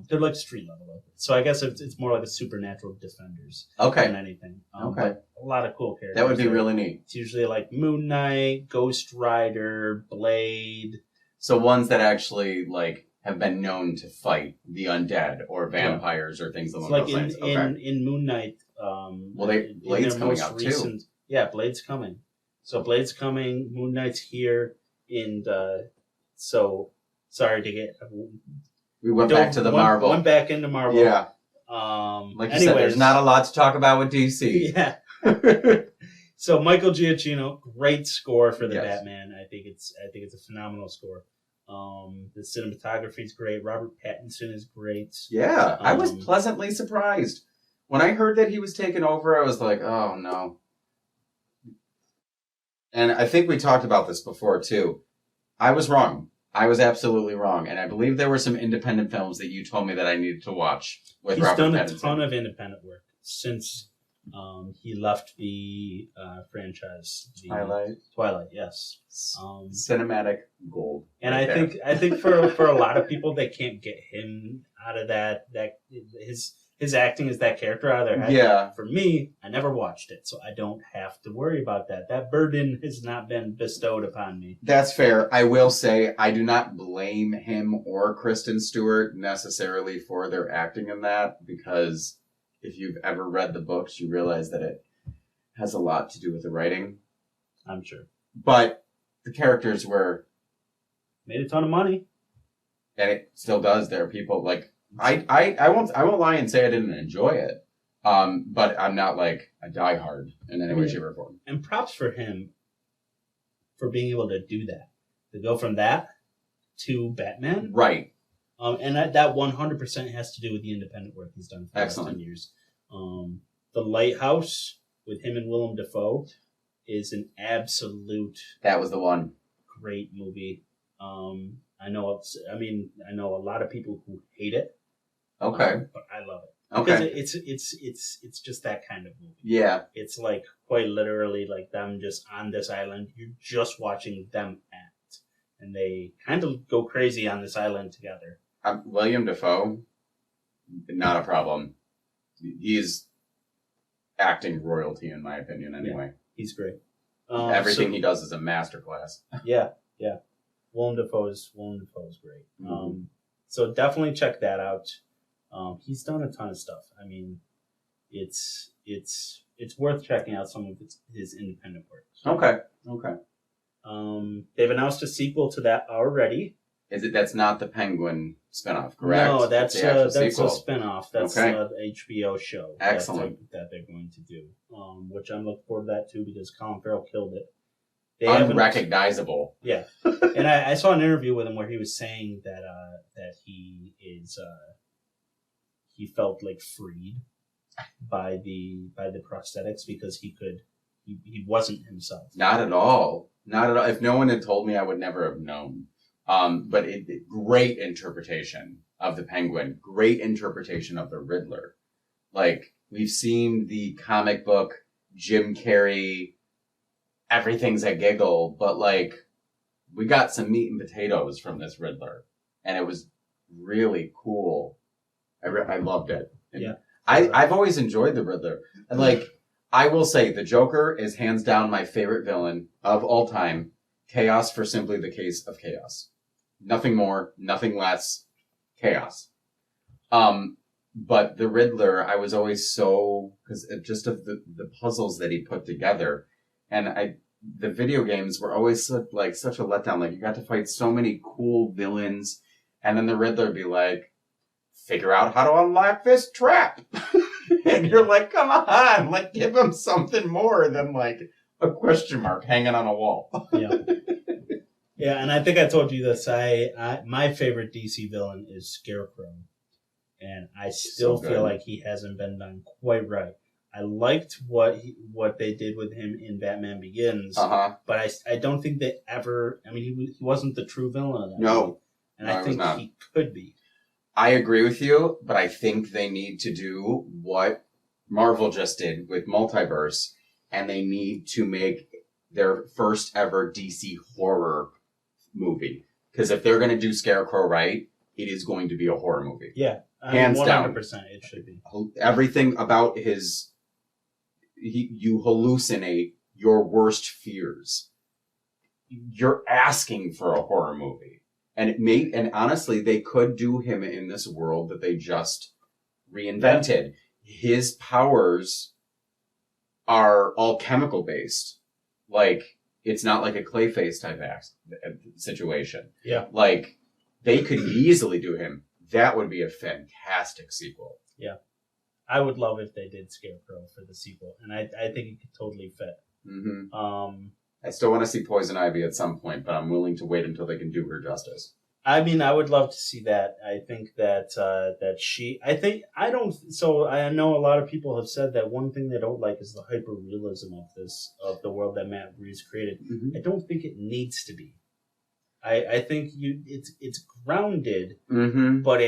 B: They're like street level of it. So I guess it's more like a supernatural Defenders than anything. But a lot of cool characters. That would be really neat. It's usually like Moon Knight, Ghost Rider, Blade. So ones that actually like have been known to fight the undead or vampires or things along those lines. In Moon Knight, Blade's coming out too. Yeah, Blade's coming. So Blade's coming, Moon Knight's here. And so, sorry to get... We went back to the Marvel. Went back into Marvel. Yeah. Like you said, there's not a lot to talk about with DC. Yeah. So Michael Giacchino, great score for the Batman. I think it's a phenomenal score. The cinematography is great. Robert Pattinson is great. Yeah, I was pleasantly surprised. When I heard that he was taking over, I was like, oh no. And I think we talked about this before, too. I was wrong. I was absolutely wrong. And I believe there were some independent films that you told me that I needed to watch with Robert Pattinson. He's done a ton of independent work since he left the franchise. Twilight, yes. Cinematic gold. And I think for a lot of people, they can't get him out of that his
C: his acting as that character out of their head.
B: Yeah.
C: For me, I never watched it, so I don't have to worry about that. That burden has not been bestowed upon me.
B: That's fair. I will say I do not blame him or Kristen Stewart necessarily for their acting in that, because if you've ever read the books, you realize that it has a lot to do with the writing.
C: I'm sure.
B: But the characters were...
C: Made a ton of money.
B: And it still does. There are people like... I won't lie and say I didn't enjoy it. But I'm not like a diehard in any way, shape, or form.
C: And props for him for being able to do that. To go from that to Batman.
B: Right.
C: And that 100% has to do with the independent work he's done for the last 10 years. The Lighthouse with him and Willem Dafoe is an absolute...
B: That was the one.
C: Great movie. I know a lot of people who hate it.
B: Okay.
C: But I love it.
B: Okay.
C: Because it's just that kind of movie.
B: Yeah.
C: It's like quite literally like them just on this island. You're just watching them act. And they kind of go crazy on this island together.
B: William Dafoe, not a problem. He's acting royalty in my opinion anyway.
C: Yeah, he's great.
B: Everything he does is a masterclass.
C: Yeah. Willem Dafoe is great. Mm-hmm. So definitely check that out. He's done a ton of stuff. I mean, it's worth checking out some of his independent work. So,
B: Okay.
C: They've announced a sequel to that already.
B: That's not the Penguin spinoff, correct?
C: No, that's a spinoff. That's
B: okay.
C: An HBO show.
B: Excellent.
C: That they're going to do. Which I'm looking forward to that too, because Colin Farrell killed it.
B: Unrecognizable.
C: Yeah. And I saw an interview with him where he was saying that he is he felt like freed by the prosthetics because he wasn't himself.
B: Not at all. If no one had told me, I would never have known. But great interpretation of the Penguin. Great interpretation of the Riddler. Like, we've seen the comic book Jim Carrey, everything's a giggle, but like, we got some meat and potatoes from this Riddler. And it was really cool. I loved it. And
C: yeah.
B: I've always enjoyed the Riddler. And like, I will say, the Joker is hands down my favorite villain of all time. Chaos for simply the case of chaos. Nothing more, nothing less. Chaos. But the Riddler, I was always because just of the puzzles that he put together. And the video games were always such a letdown. Like, you got to fight so many cool villains, and then the Riddler would be like, figure out how to unlock this trap. And you're like, come on, like, give him something more than like a question mark hanging on a wall.
C: Yeah. Yeah, and I think I told you this. My favorite DC villain is Scarecrow, and I still feel like he hasn't been done quite right. I liked what they did with him in Batman Begins, but I don't think they ever. I mean, he wasn't the true villain of that.
B: No,
C: movie, and I think he could be.
B: I agree with you, but I think they need to do what Marvel just did with Multiverse, and they need to make their first ever DC horror movie. Because if they're going to do Scarecrow right, it is going to be a horror movie.
C: Yeah,
B: hands 100%, down.
C: 100% it should be.
B: Everything about you hallucinate your worst fears. You're asking for a horror movie. And honestly, they could do him in this world that they just reinvented. His powers are all chemical based. Like, it's not like a Clayface type situation.
C: Yeah.
B: Like, they could easily do him. That would be a fantastic sequel.
C: Yeah. I would love if they did Scarecrow for the sequel. And I think it could totally fit.
B: Mm-hmm. I still want to see Poison Ivy at some point, but I'm willing to wait until they can do her justice.
C: I mean, I would love to see that. I think that I know a lot of people have said that one thing they don't like is the hyper realism of the world that Matt Reeves created. Mm-hmm. I don't think it needs to be. I think it's grounded,
B: mm-hmm.
C: but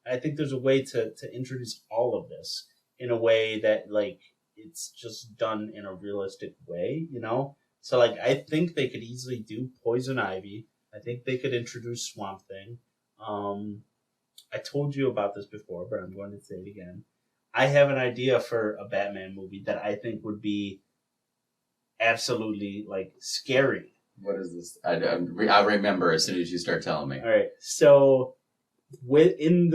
C: I think there's a way to introduce all of this in a way that, like, it's just done in a realistic way, you know? So, like, I think they could easily do Poison Ivy. I think they could introduce Swamp Thing. I told you about this before, but I'm going to say it again. I have an idea for a Batman movie that I think would be absolutely like scary.
B: What is this? I'll remember as soon as you start telling me.
C: All right, so in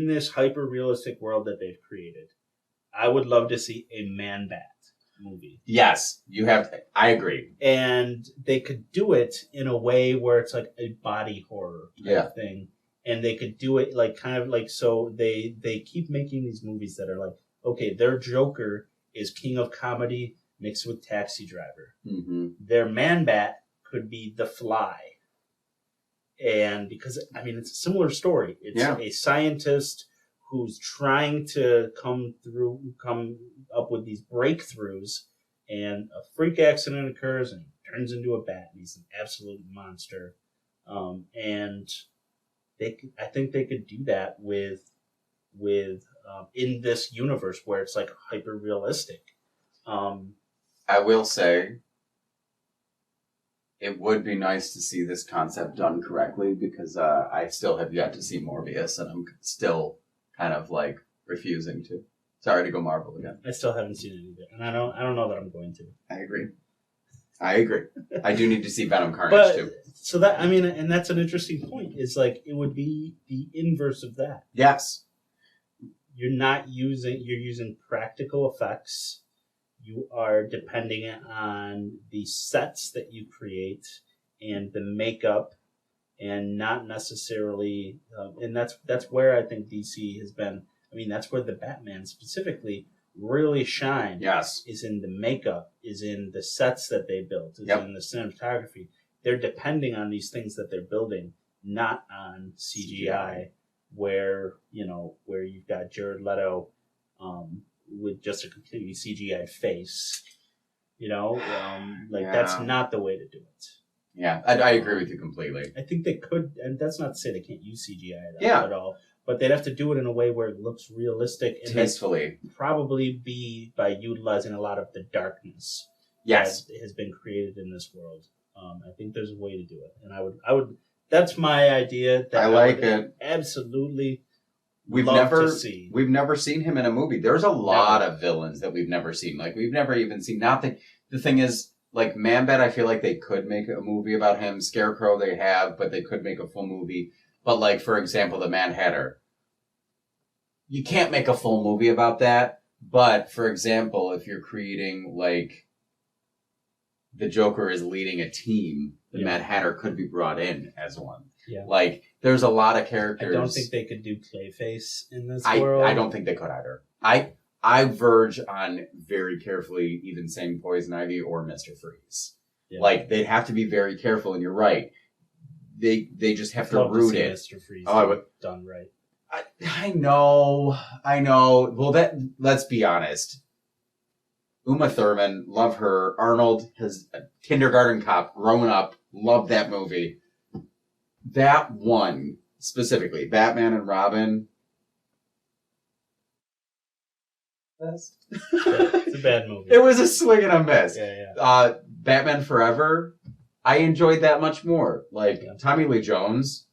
C: this hyper realistic world that they've created, I would love to see a Man-Bat movie.
B: Yes, you have. I agree.
C: And they could do it in a way where it's like a body horror type thing. And they could do it like kind of like, so they keep making these movies that are like, okay, their Joker is king of comedy mixed with Taxi Driver.
B: Mm-hmm.
C: Their Man-Bat could be The Fly. And because, I mean, it's a similar story. It's a scientist who's trying to come up with these breakthroughs, and a freak accident occurs and he turns into a bat, and he's an absolute monster. And I think they could do that with in this universe where it's like hyper realistic.
B: I will say, it would be nice to see this concept done correctly, because I still have yet to see Morbius, and I'm still kind of like refusing to. Sorry to go Marvel again.
C: I still haven't seen it either, and I don't know that I'm going to.
B: I agree. I do need to see Venom Carnage too.
C: So that, I mean, and that's an interesting point. It's like it would be the inverse of that.
B: Yes.
C: You're using practical effects. You are depending on the sets that you create and the makeup, and not necessarily. And that's where I think DC has been. I mean, that's where the Batman specifically really shine.
B: Yes,
C: is in the makeup, is in the sets that they built, is in the cinematography. They're depending on these things that they're building, not on CGI. Where you've got Jared Leto with just a completely CGI face, that's not the way to do it.
B: Yeah, I agree with you completely.
C: I think they could, and that's not to say they can't use CGI at all, but they'd have to do it in a way where it looks realistic and
B: tastefully.
C: Probably be by utilizing a lot of the darkness that has been created in this world. I think there's a way to do it, and I would. That's my idea. That
B: I like it.
C: Absolutely.
B: We've never seen him in a movie. There's a lot of villains that we've never seen. Like, we've never even seen nothing. The thing is, like, Man-Bat, I feel like they could make a movie about him. Scarecrow they have, but they could make a full movie. But, like, for example, the Mad Hatter. You can't make a full movie about that. But, for example, if you're creating, like, the Joker is leading a team, the Mad Hatter could be brought in as one. Yeah. Like, there's a lot of characters.
C: I don't think they could do Clayface in this world.
B: I don't think they could either. I verge on very carefully even saying Poison Ivy or Mr. Freeze. Yeah. Like, they'd have to be very careful, and you're right. They just have to root it.
C: Mr. Freeze done right.
B: I know. Well, let's be honest. Uma Thurman, love her. Arnold, his kindergarten cop, growing up, loved that movie. That one, specifically, Batman and Robin.
C: It's a bad movie.
B: It was a swing and a miss.
C: Yeah.
B: Batman Forever, I enjoyed that much more. Like, Tommy Lee Jones,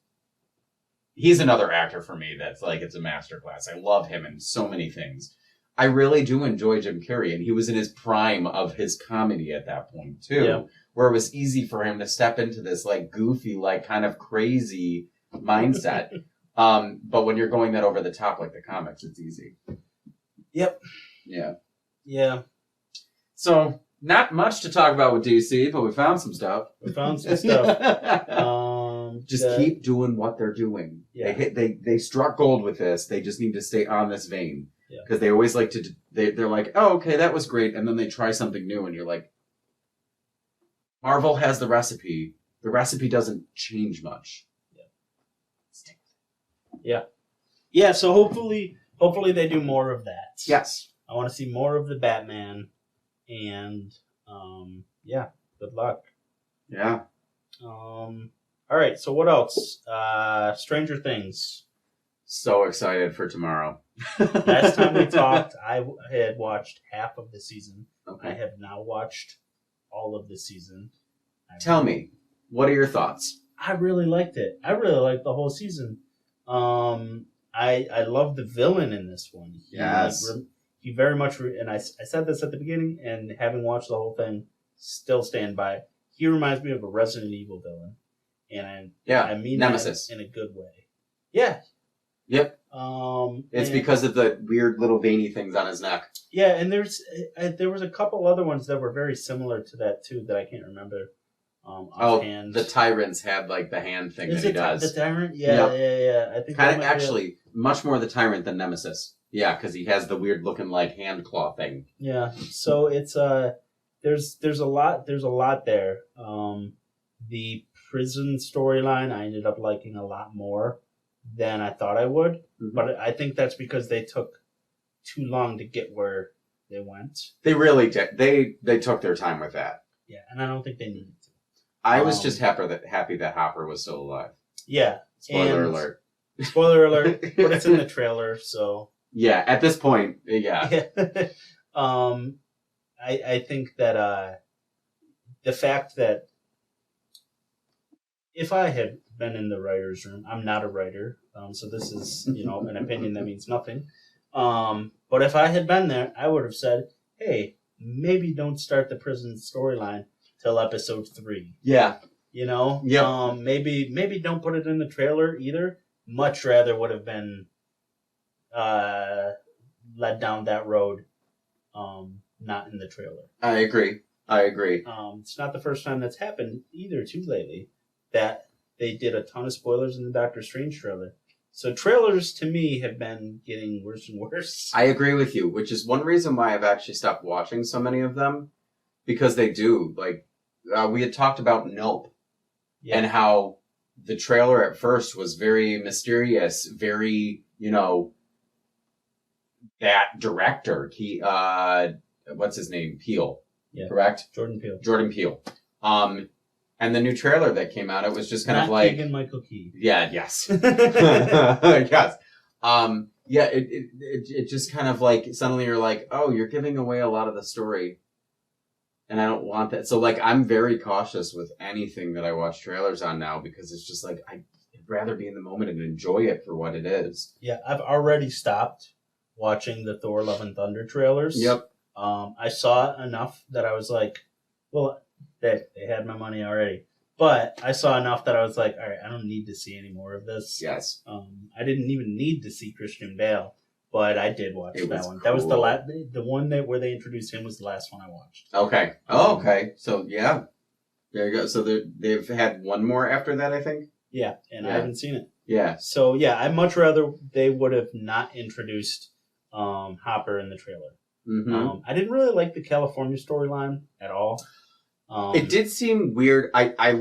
B: he's another actor for me that's like, it's a masterclass. I love him in so many things. I really do enjoy Jim Carrey, and he was in his prime of his comedy at that point, too, where it was easy for him to step into this, like, goofy, like, kind of crazy mindset. But when you're going that over the top, like the comics, it's easy.
C: Yep.
B: Yeah. So, not much to talk about with DC, but we found some stuff. Just keep doing what they're doing. Yeah. They struck gold with this. They just need to stay on this vein. Because they always like to, they're like, oh, okay, that was great. And then they try something new, and you're like, Marvel has the recipe. The recipe doesn't change much.
C: Yeah, so hopefully they do more of that.
B: Yes.
C: I want to see more of the Batman. And, good luck.
B: Yeah.
C: All right, so what else? Stranger Things.
B: So excited for tomorrow.
C: Last time we talked, I had watched half of the season.
B: Okay.
C: I have now watched all of the season.
B: Tell me, what are your thoughts?
C: I really liked it. I really liked the whole season. I love the villain in this one.
B: Yes.
C: He very much, and I said this at the beginning, and having watched the whole thing, still stand by it. He reminds me of a Resident Evil villain, and I mean
B: Nemesis
C: that in a good way. Yeah.
B: Yep. It's because of the weird little veiny things on his neck.
C: Yeah, and there was a couple other ones that were very similar to that too that I can't remember. Offhand.
B: The Tyrants had like the hand thing that he does.
C: The Tyrant? Yeah. I think
B: kind of actually much more the Tyrant than Nemesis. Yeah, because he has the weird looking like hand claw thing.
C: Yeah, so it's there's a lot there. The prison storyline I ended up liking a lot more than I thought I would, but I think that's because they took too long to get where they went.
B: They really did. They took their time with that.
C: Yeah, and I don't think they needed to.
B: I was just happy that Hopper was still alive.
C: Yeah.
B: Spoiler alert.
C: Spoiler alert, but it's in the trailer, so.
B: Yeah, at this point, yeah.
C: I think that the fact that if I had been in the writer's room, I'm not a writer, so this is, an opinion that means nothing. But if I had been there, I would have said, hey, maybe don't start the prison storyline till episode 3.
B: Yeah.
C: Yep. Maybe don't put it in the trailer either. Much rather would have been led down that road, not in the trailer.
B: I agree.
C: It's not the first time that's happened either too lately that they did a ton of spoilers in the Doctor Strange trailer. So trailers to me have been getting worse and worse.
B: I agree with you, which is one reason why I've actually stopped watching so many of them, because they do. Like, we had talked about Nope, and how the trailer at first was very mysterious, very, that director, he, what's his name? Peele. Yeah. Correct? Jordan Peele. And the new trailer that came out, it was just kind of like
C: Keegan-Michael Key.
B: Yeah, yes. Yes. It just kind of like suddenly you're like, oh, you're giving away a lot of the story. And I don't want that. So like I'm very cautious with anything that I watch trailers on now, because it's just like I'd rather be in the moment and enjoy it for what it is.
C: Yeah, I've already stopped watching the Thor Love and Thunder trailers.
B: Yep.
C: I saw enough that I was like, well, they had my money already. But I saw enough that I was like, all right, I don't need to see any more of this.
B: Yes.
C: I didn't even need to see Christian Bale, but I did watch that one.
B: Cool.
C: That was the one where they introduced him was the last one I watched.
B: Okay. Oh, okay. So, yeah. There you go. So they've had one more after that, I think?
C: Yeah, and I haven't seen it.
B: Yeah.
C: So, yeah, I'd much rather they would have not introduced Hopper in the trailer.
B: Mm-hmm.
C: I didn't really like the California storyline at all.
B: It did seem weird. I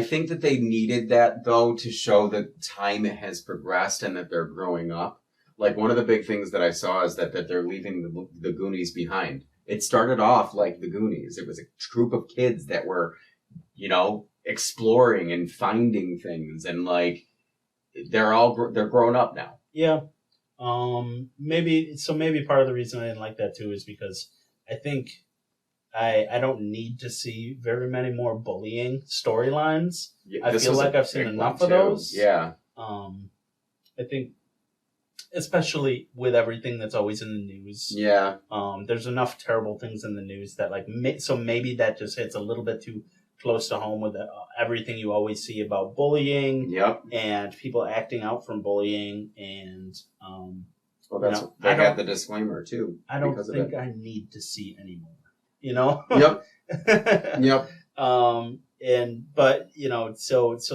B: think that they needed that, though, to show that time has progressed and that they're growing up. Like, one of the big things that I saw is that they're leaving the Goonies behind. It started off like the Goonies. It was a group of kids that were, exploring and finding things, and like they're grown up now.
C: Yeah. Maybe part of the reason I didn't like that too is because I think I don't need to see very many more bullying storylines.
B: Yeah,
C: I feel like I've seen enough of those.
B: Yeah.
C: I think, especially with everything that's always in the news.
B: Yeah.
C: There's enough terrible things in the news that so maybe that just hits a little bit too close to home with everything you always see about bullying.
B: Yep.
C: And people acting out from bullying, and
B: well, they got the disclaimer too.
C: I don't think I need to see anymore.
B: Yep. Yep.
C: So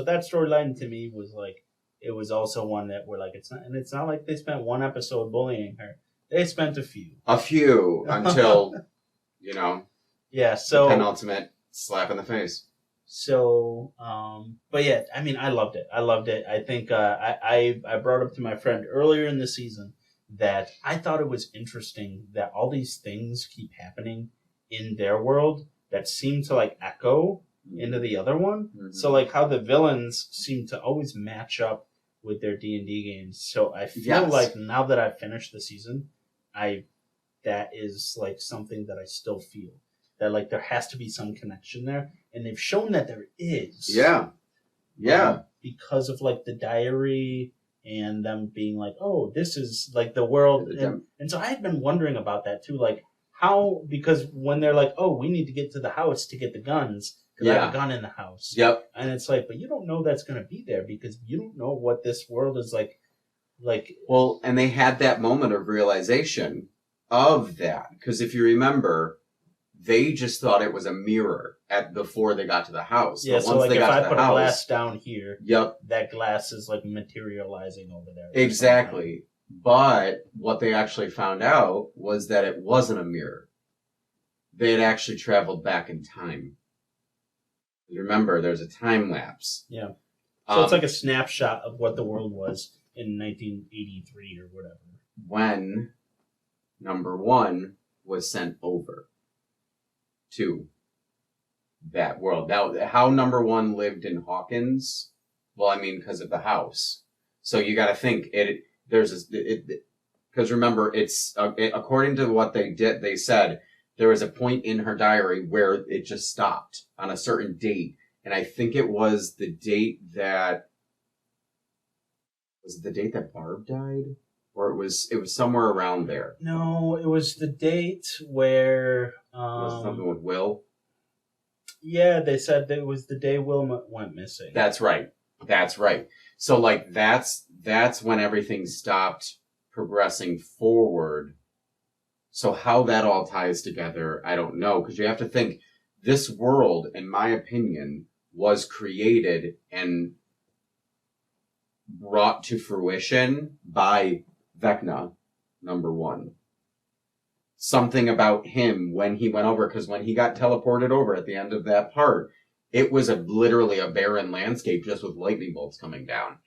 C: that storyline to me was like, it was also one that we're like, it's not like they spent one episode bullying her. They spent a few
B: until,
C: yeah. So
B: the penultimate slap in the face.
C: So, but yeah, I mean, I loved it. I think, I brought up to my friend earlier in the season that I thought it was interesting that all these things keep happening in their world that seem to like echo into the other one. Mm-hmm. So like how the villains seem to always match up with their D&D games. So I feel like now that I've finished the season, that is like something that I still feel. That like there has to be some connection there, and they've shown that there is.
B: Yeah, yeah.
C: Because of like the diary and them being like, oh, this is like the world. And so I had been wondering about that too, like how, because when they're like, oh, we need to get to the house to get the guns, because I have a gun in the house.
B: Yep.
C: And it's like, but you don't know that's going to be there because you don't know what this world is like.
B: Well, and they had that moment of realization of that, because if you remember, they just thought it was a mirror before they got to the house.
C: Yeah,
B: but
C: so
B: once
C: like
B: they
C: if
B: got
C: I
B: to the
C: put
B: house,
C: a glass down here,
B: yep,
C: that glass is like materializing over there.
B: Exactly. But what they actually found out was that it wasn't a mirror. They had actually traveled back in time. Remember, there's a time lapse.
C: Yeah. So it's like a snapshot of what the world was in 1983 or whatever.
B: When number one was sent over to that world. Now, how number one lived in Hawkins? Well, I mean, because of the house. So you got to think because remember, it's according to what they did. They said there was a point in her diary where it just stopped on a certain date, and I think it was the date that Barb died, or it was somewhere around there.
C: No, it was the date where
B: Was it something with Will?
C: Yeah, they said that it was the day Will went missing.
B: That's right. So like that's when everything stopped progressing forward. So how that all ties together, I don't know, because you have to think this world, in my opinion, was created and brought to fruition by Vecna, number one. Something about him when he went over, because when he got teleported over at the end of that part, it was literally a barren landscape just with lightning bolts coming down.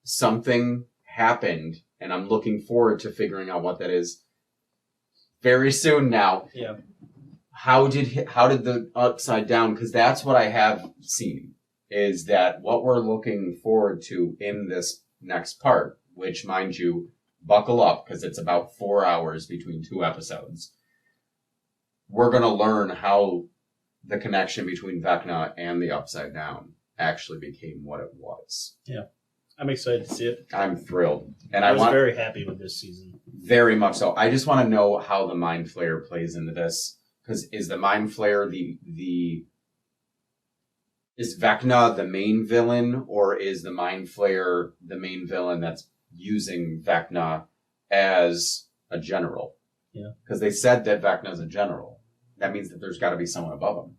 B: Something happened, and I'm looking forward to figuring out what that is very soon now.
C: Yeah.
B: How did the Upside Down, because that's what I have seen, is that what we're looking forward to in this next part, which, mind you, buckle up, because it's about 4 hours between 2 episodes. We're going to learn how the connection between Vecna and the Upside Down actually became what it was.
C: Yeah. I'm excited to see it.
B: I'm thrilled. And
C: I was very happy with this season.
B: Very much so. I just want to know how the Mind Flayer plays into this. Because is the Mind Flayer is Vecna the main villain, or is the Mind Flayer the main villain that's using Vecna as a general?
C: Yeah.
B: Because they said that Vecna's a general. That means that there's got to be someone above him.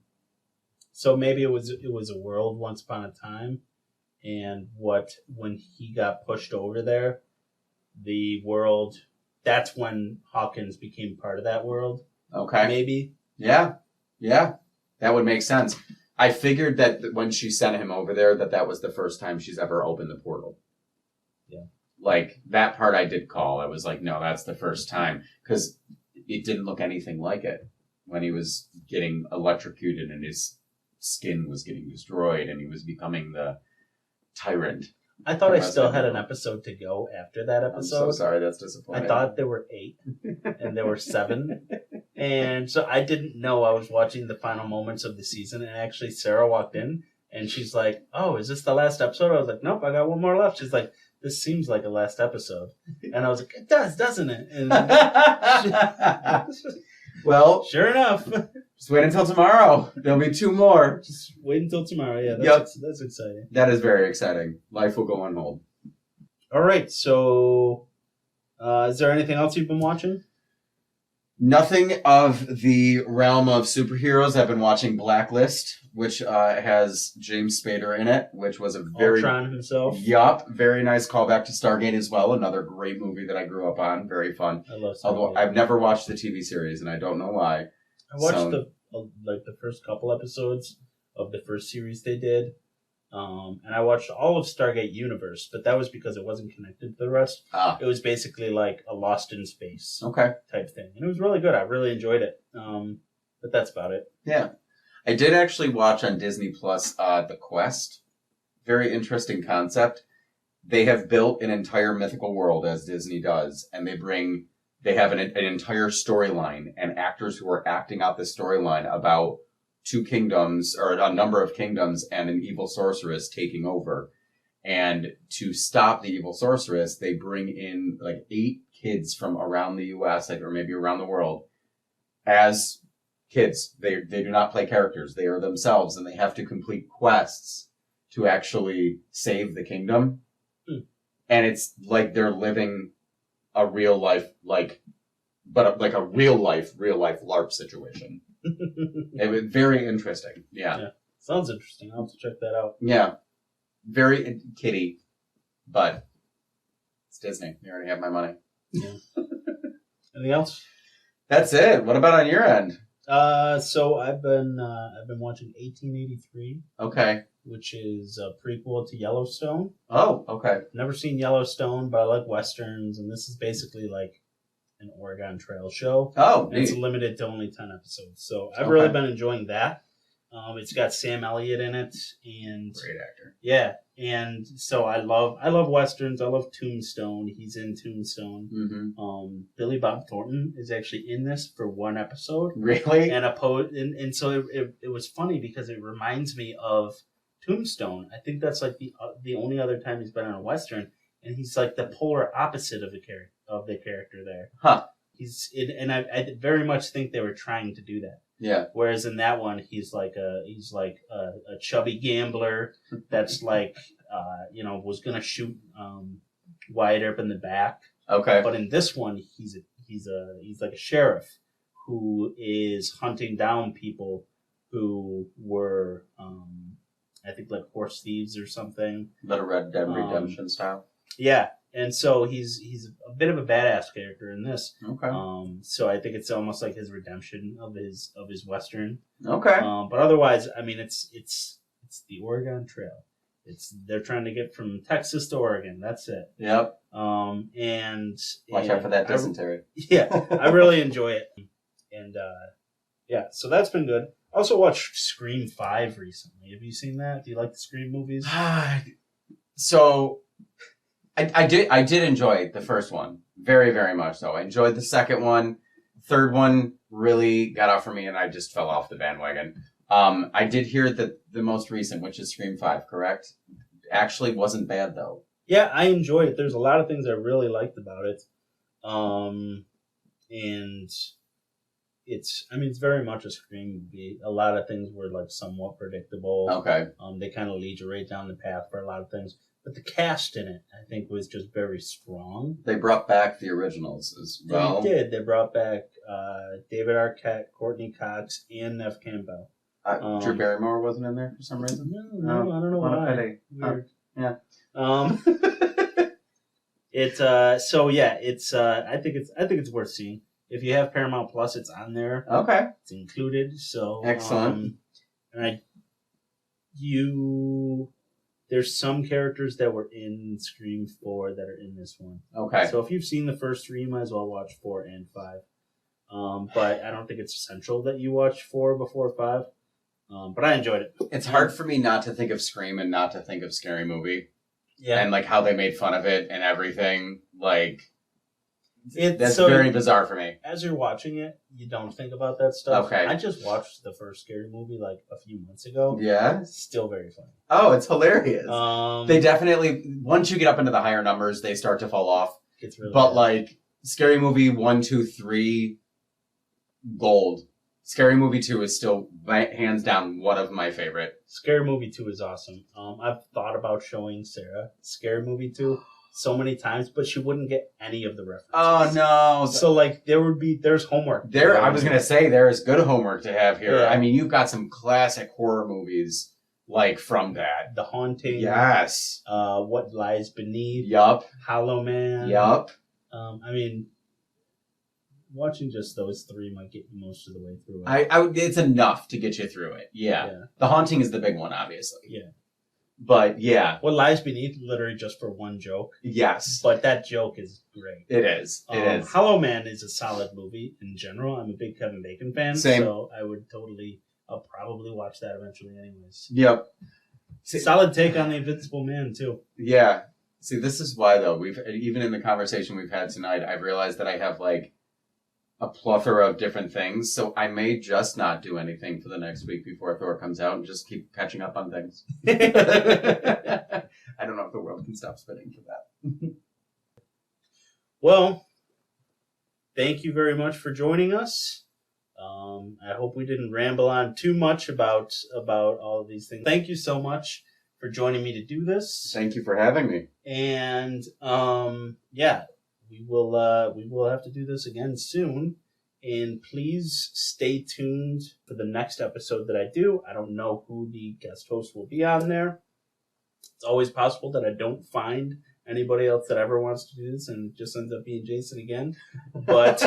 C: So maybe it was a world once upon a time, and when he got pushed over there, the world, that's when Hawkins became part of that world.
B: Okay.
C: Maybe.
B: Yeah. That would make sense. I figured that when she sent him over there, that was the first time she's ever opened the portal.
C: Yeah.
B: Like, that part I did call. I was like, no, that's the first time. Because it didn't look anything like it when he was getting electrocuted and his skin was getting destroyed and he was becoming the tyrant.
C: I thought I still had an episode to go after that episode.
B: I'm so sorry, that's disappointing.
C: I thought there were 8, and there were 7. And so I didn't know I was watching the final moments of the season, and actually Sarah walked in, and she's like, oh, is this the last episode? I was like, nope, I got one more left. She's like, this seems like a last episode. And I was like, it does, doesn't it? And
B: well,
C: sure enough.
B: Just wait until tomorrow. There'll be 2 more.
C: Just wait until tomorrow. Yeah, that's exciting.
B: That is very exciting. Life will go on hold.
C: All right, so is there anything else you've been watching?
B: Nothing of the realm of superheroes. I've been watching Blacklist, which has James Spader in it, which was a very...
C: Ultron himself.
B: Yup. Very nice callback to Stargate as well. Another great movie that I grew up on. Very fun.
C: I love Stargate.
B: Although I've never watched the TV series, and I don't know why.
C: I watched the first couple episodes of the first series they did. And I watched all of Stargate Universe, but that was because it wasn't connected to the rest. It was basically like a Lost in Space type thing. And it was really good. I really enjoyed it. But that's about it.
B: Yeah. I did actually watch on Disney Plus The Quest. Very interesting concept. They have built an entire mythical world, as Disney does, and they have an entire storyline and actors who are acting out the storyline about 2 kingdoms, or a number of kingdoms, and an evil sorceress taking over. And to stop the evil sorceress, they bring in like 8 kids from around the U.S. or maybe around the world as kids. They do not play characters. They are themselves, and they have to complete quests to actually save the kingdom. And it's like they're living a real life, but a real life LARP situation. It was very interesting. Yeah.
C: Sounds interesting. I'll have to check that out.
B: Yeah. Very kiddie, but it's Disney. They already have my money.
C: Yeah. Anything else?
B: That's it. What about on your end?
C: So I've been watching 1883.
B: Okay.
C: Which is a prequel to Yellowstone.
B: Oh, okay.
C: Never seen Yellowstone, but I like westerns, and this is basically like an Oregon Trail show.
B: Oh,
C: and it's limited to only 10 episodes, so I've really been enjoying that. It's got Sam Elliott in it, and
B: great actor.
C: Yeah, and so I love westerns. I love Tombstone. He's in Tombstone.
B: Mm-hmm.
C: Billy Bob Thornton is actually in this for one episode.
B: Really?
C: And so it was funny because it reminds me of Tombstone. I think that's like the only other time he's been in a western, and he's like the polar opposite of the character there.
B: Huh.
C: I very much think they were trying to do that.
B: Yeah.
C: Whereas in that one, he's like a chubby gambler that's like was gonna shoot Wyatt Earp in the back.
B: Okay.
C: But in this one, he's like a sheriff who is hunting down people who were I think like horse thieves or something.
B: But a Red Dead Redemption style.
C: Yeah. And so he's a bit of a badass character in this.
B: Okay.
C: So I think it's almost like his redemption of his western.
B: Okay.
C: But otherwise, I mean, it's the Oregon Trail. They're trying to get from Texas to Oregon. That's it.
B: Yep.
C: And
B: watch out for that dysentery.
C: I really enjoy it. And so that's been good. I also watched Scream 5 recently. Have you seen that? Do you like the Scream movies?
B: So I did enjoy the first one. Very, very much so. I enjoyed the second one. Third one really got out for me, and I just fell off the bandwagon. I did hear that the most recent, which is Scream 5, correct? Actually wasn't bad, though.
C: Yeah, I enjoy it. There's a lot of things I really liked about it. And it's very much a Scream movie. A lot of things were like somewhat predictable.
B: Okay.
C: They kind of lead you right down the path for a lot of things. But the cast in it, I think, was just very strong.
B: They brought back the originals as well.
C: They did. They brought back David Arquette, Courtney Cox, and Neve Campbell.
B: Drew Barrymore wasn't in there for some reason?
C: No, I don't know why. Weird.
B: Yeah.
C: I think it's worth seeing. If you have Paramount Plus, it's on there.
B: Okay.
C: It's included. So
B: excellent.
C: There's some characters that were in Scream 4 that are in this one.
B: Okay.
C: So if you've seen the first 3, you might as well watch 4 and 5. But I don't think it's essential that you watch 4 before 5. But I enjoyed it.
B: It's hard for me not to think of Scream and not to think of Scary Movie.
C: Yeah.
B: And like how they made fun of it and everything. Like, that's very bizarre for me.
C: As you're watching it, you don't think about that stuff.
B: Okay.
C: I just watched the first Scary Movie like a few months ago.
B: Yeah.
C: It's still very funny.
B: Oh, it's hilarious.
C: They
B: definitely, once you get up into the higher numbers, they start to fall off.
C: It's really
B: but
C: bad.
B: Like Scary Movie 1, 2, 3, gold. Scary Movie 2 is still hands down one of my favorite.
C: Scary Movie 2 is awesome. I've thought about showing Sarah Scary Movie 2 so many times, but she wouldn't get any of the references.
B: Oh no!
C: So like there's homework.
B: I was gonna say there is good homework to have here.
C: Yeah.
B: I mean, you've got some classic horror movies like from that.
C: The Haunting.
B: Yes.
C: What Lies Beneath.
B: Yup.
C: Hollow Man.
B: Yup.
C: I mean, watching just those 3 might get you most of the way through it.
B: It's enough to get you through it. Yeah. The Haunting is the big one, obviously.
C: Yeah.
B: But yeah.
C: What Lies Beneath, literally just for one joke.
B: Yes.
C: But that joke is great.
B: It is. It is.
C: Hollow Man is a solid movie in general. I'm a big Kevin Bacon fan.
B: Same.
C: So I'll probably watch that eventually anyways.
B: Yep.
C: Solid take on the Invincible Man too.
B: Yeah. See, this is why though, even in the conversation we've had tonight, I've realized that I have like a plethora of different things, so I may just not do anything for the next week before Thor comes out and just keep catching up on things. I don't know if the world can stop spinning for that.
C: Well, thank you very much for joining us. I hope we didn't ramble on too much about all of these things. Thank you so much for joining me to do this.
B: Thank you for having me.
C: And we will have to do this again soon. And please stay tuned for the next episode that I do. I don't know who the guest host will be on there. It's always possible that I don't find anybody else that ever wants to do this and it just ends up being Jason again. But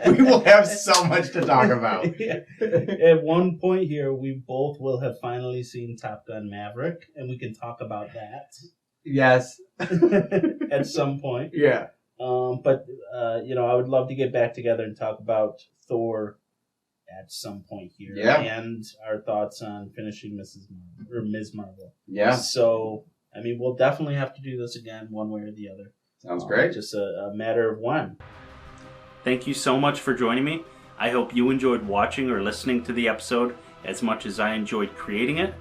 B: we will have so much to talk about.
C: At one point here, we both will have finally seen Top Gun Maverick, and we can talk about that.
B: Yes.
C: At some point.
B: Yeah.
C: But I would love to get back together and talk about Thor at some point here.
B: Yeah.
C: And our thoughts on finishing Ms. Marvel.
B: Yeah.
C: So, we'll definitely have to do this again one way or the other.
B: Sounds great.
C: Just a matter of when.
A: Thank you so much for joining me. I hope you enjoyed watching or listening to the episode as much as I enjoyed creating it.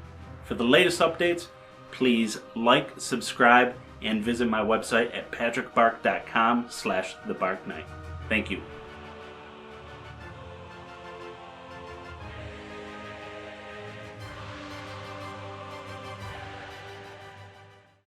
A: For the latest updates, please like, subscribe, and visit my website at patrickbark.com/thebarknight. Thank you.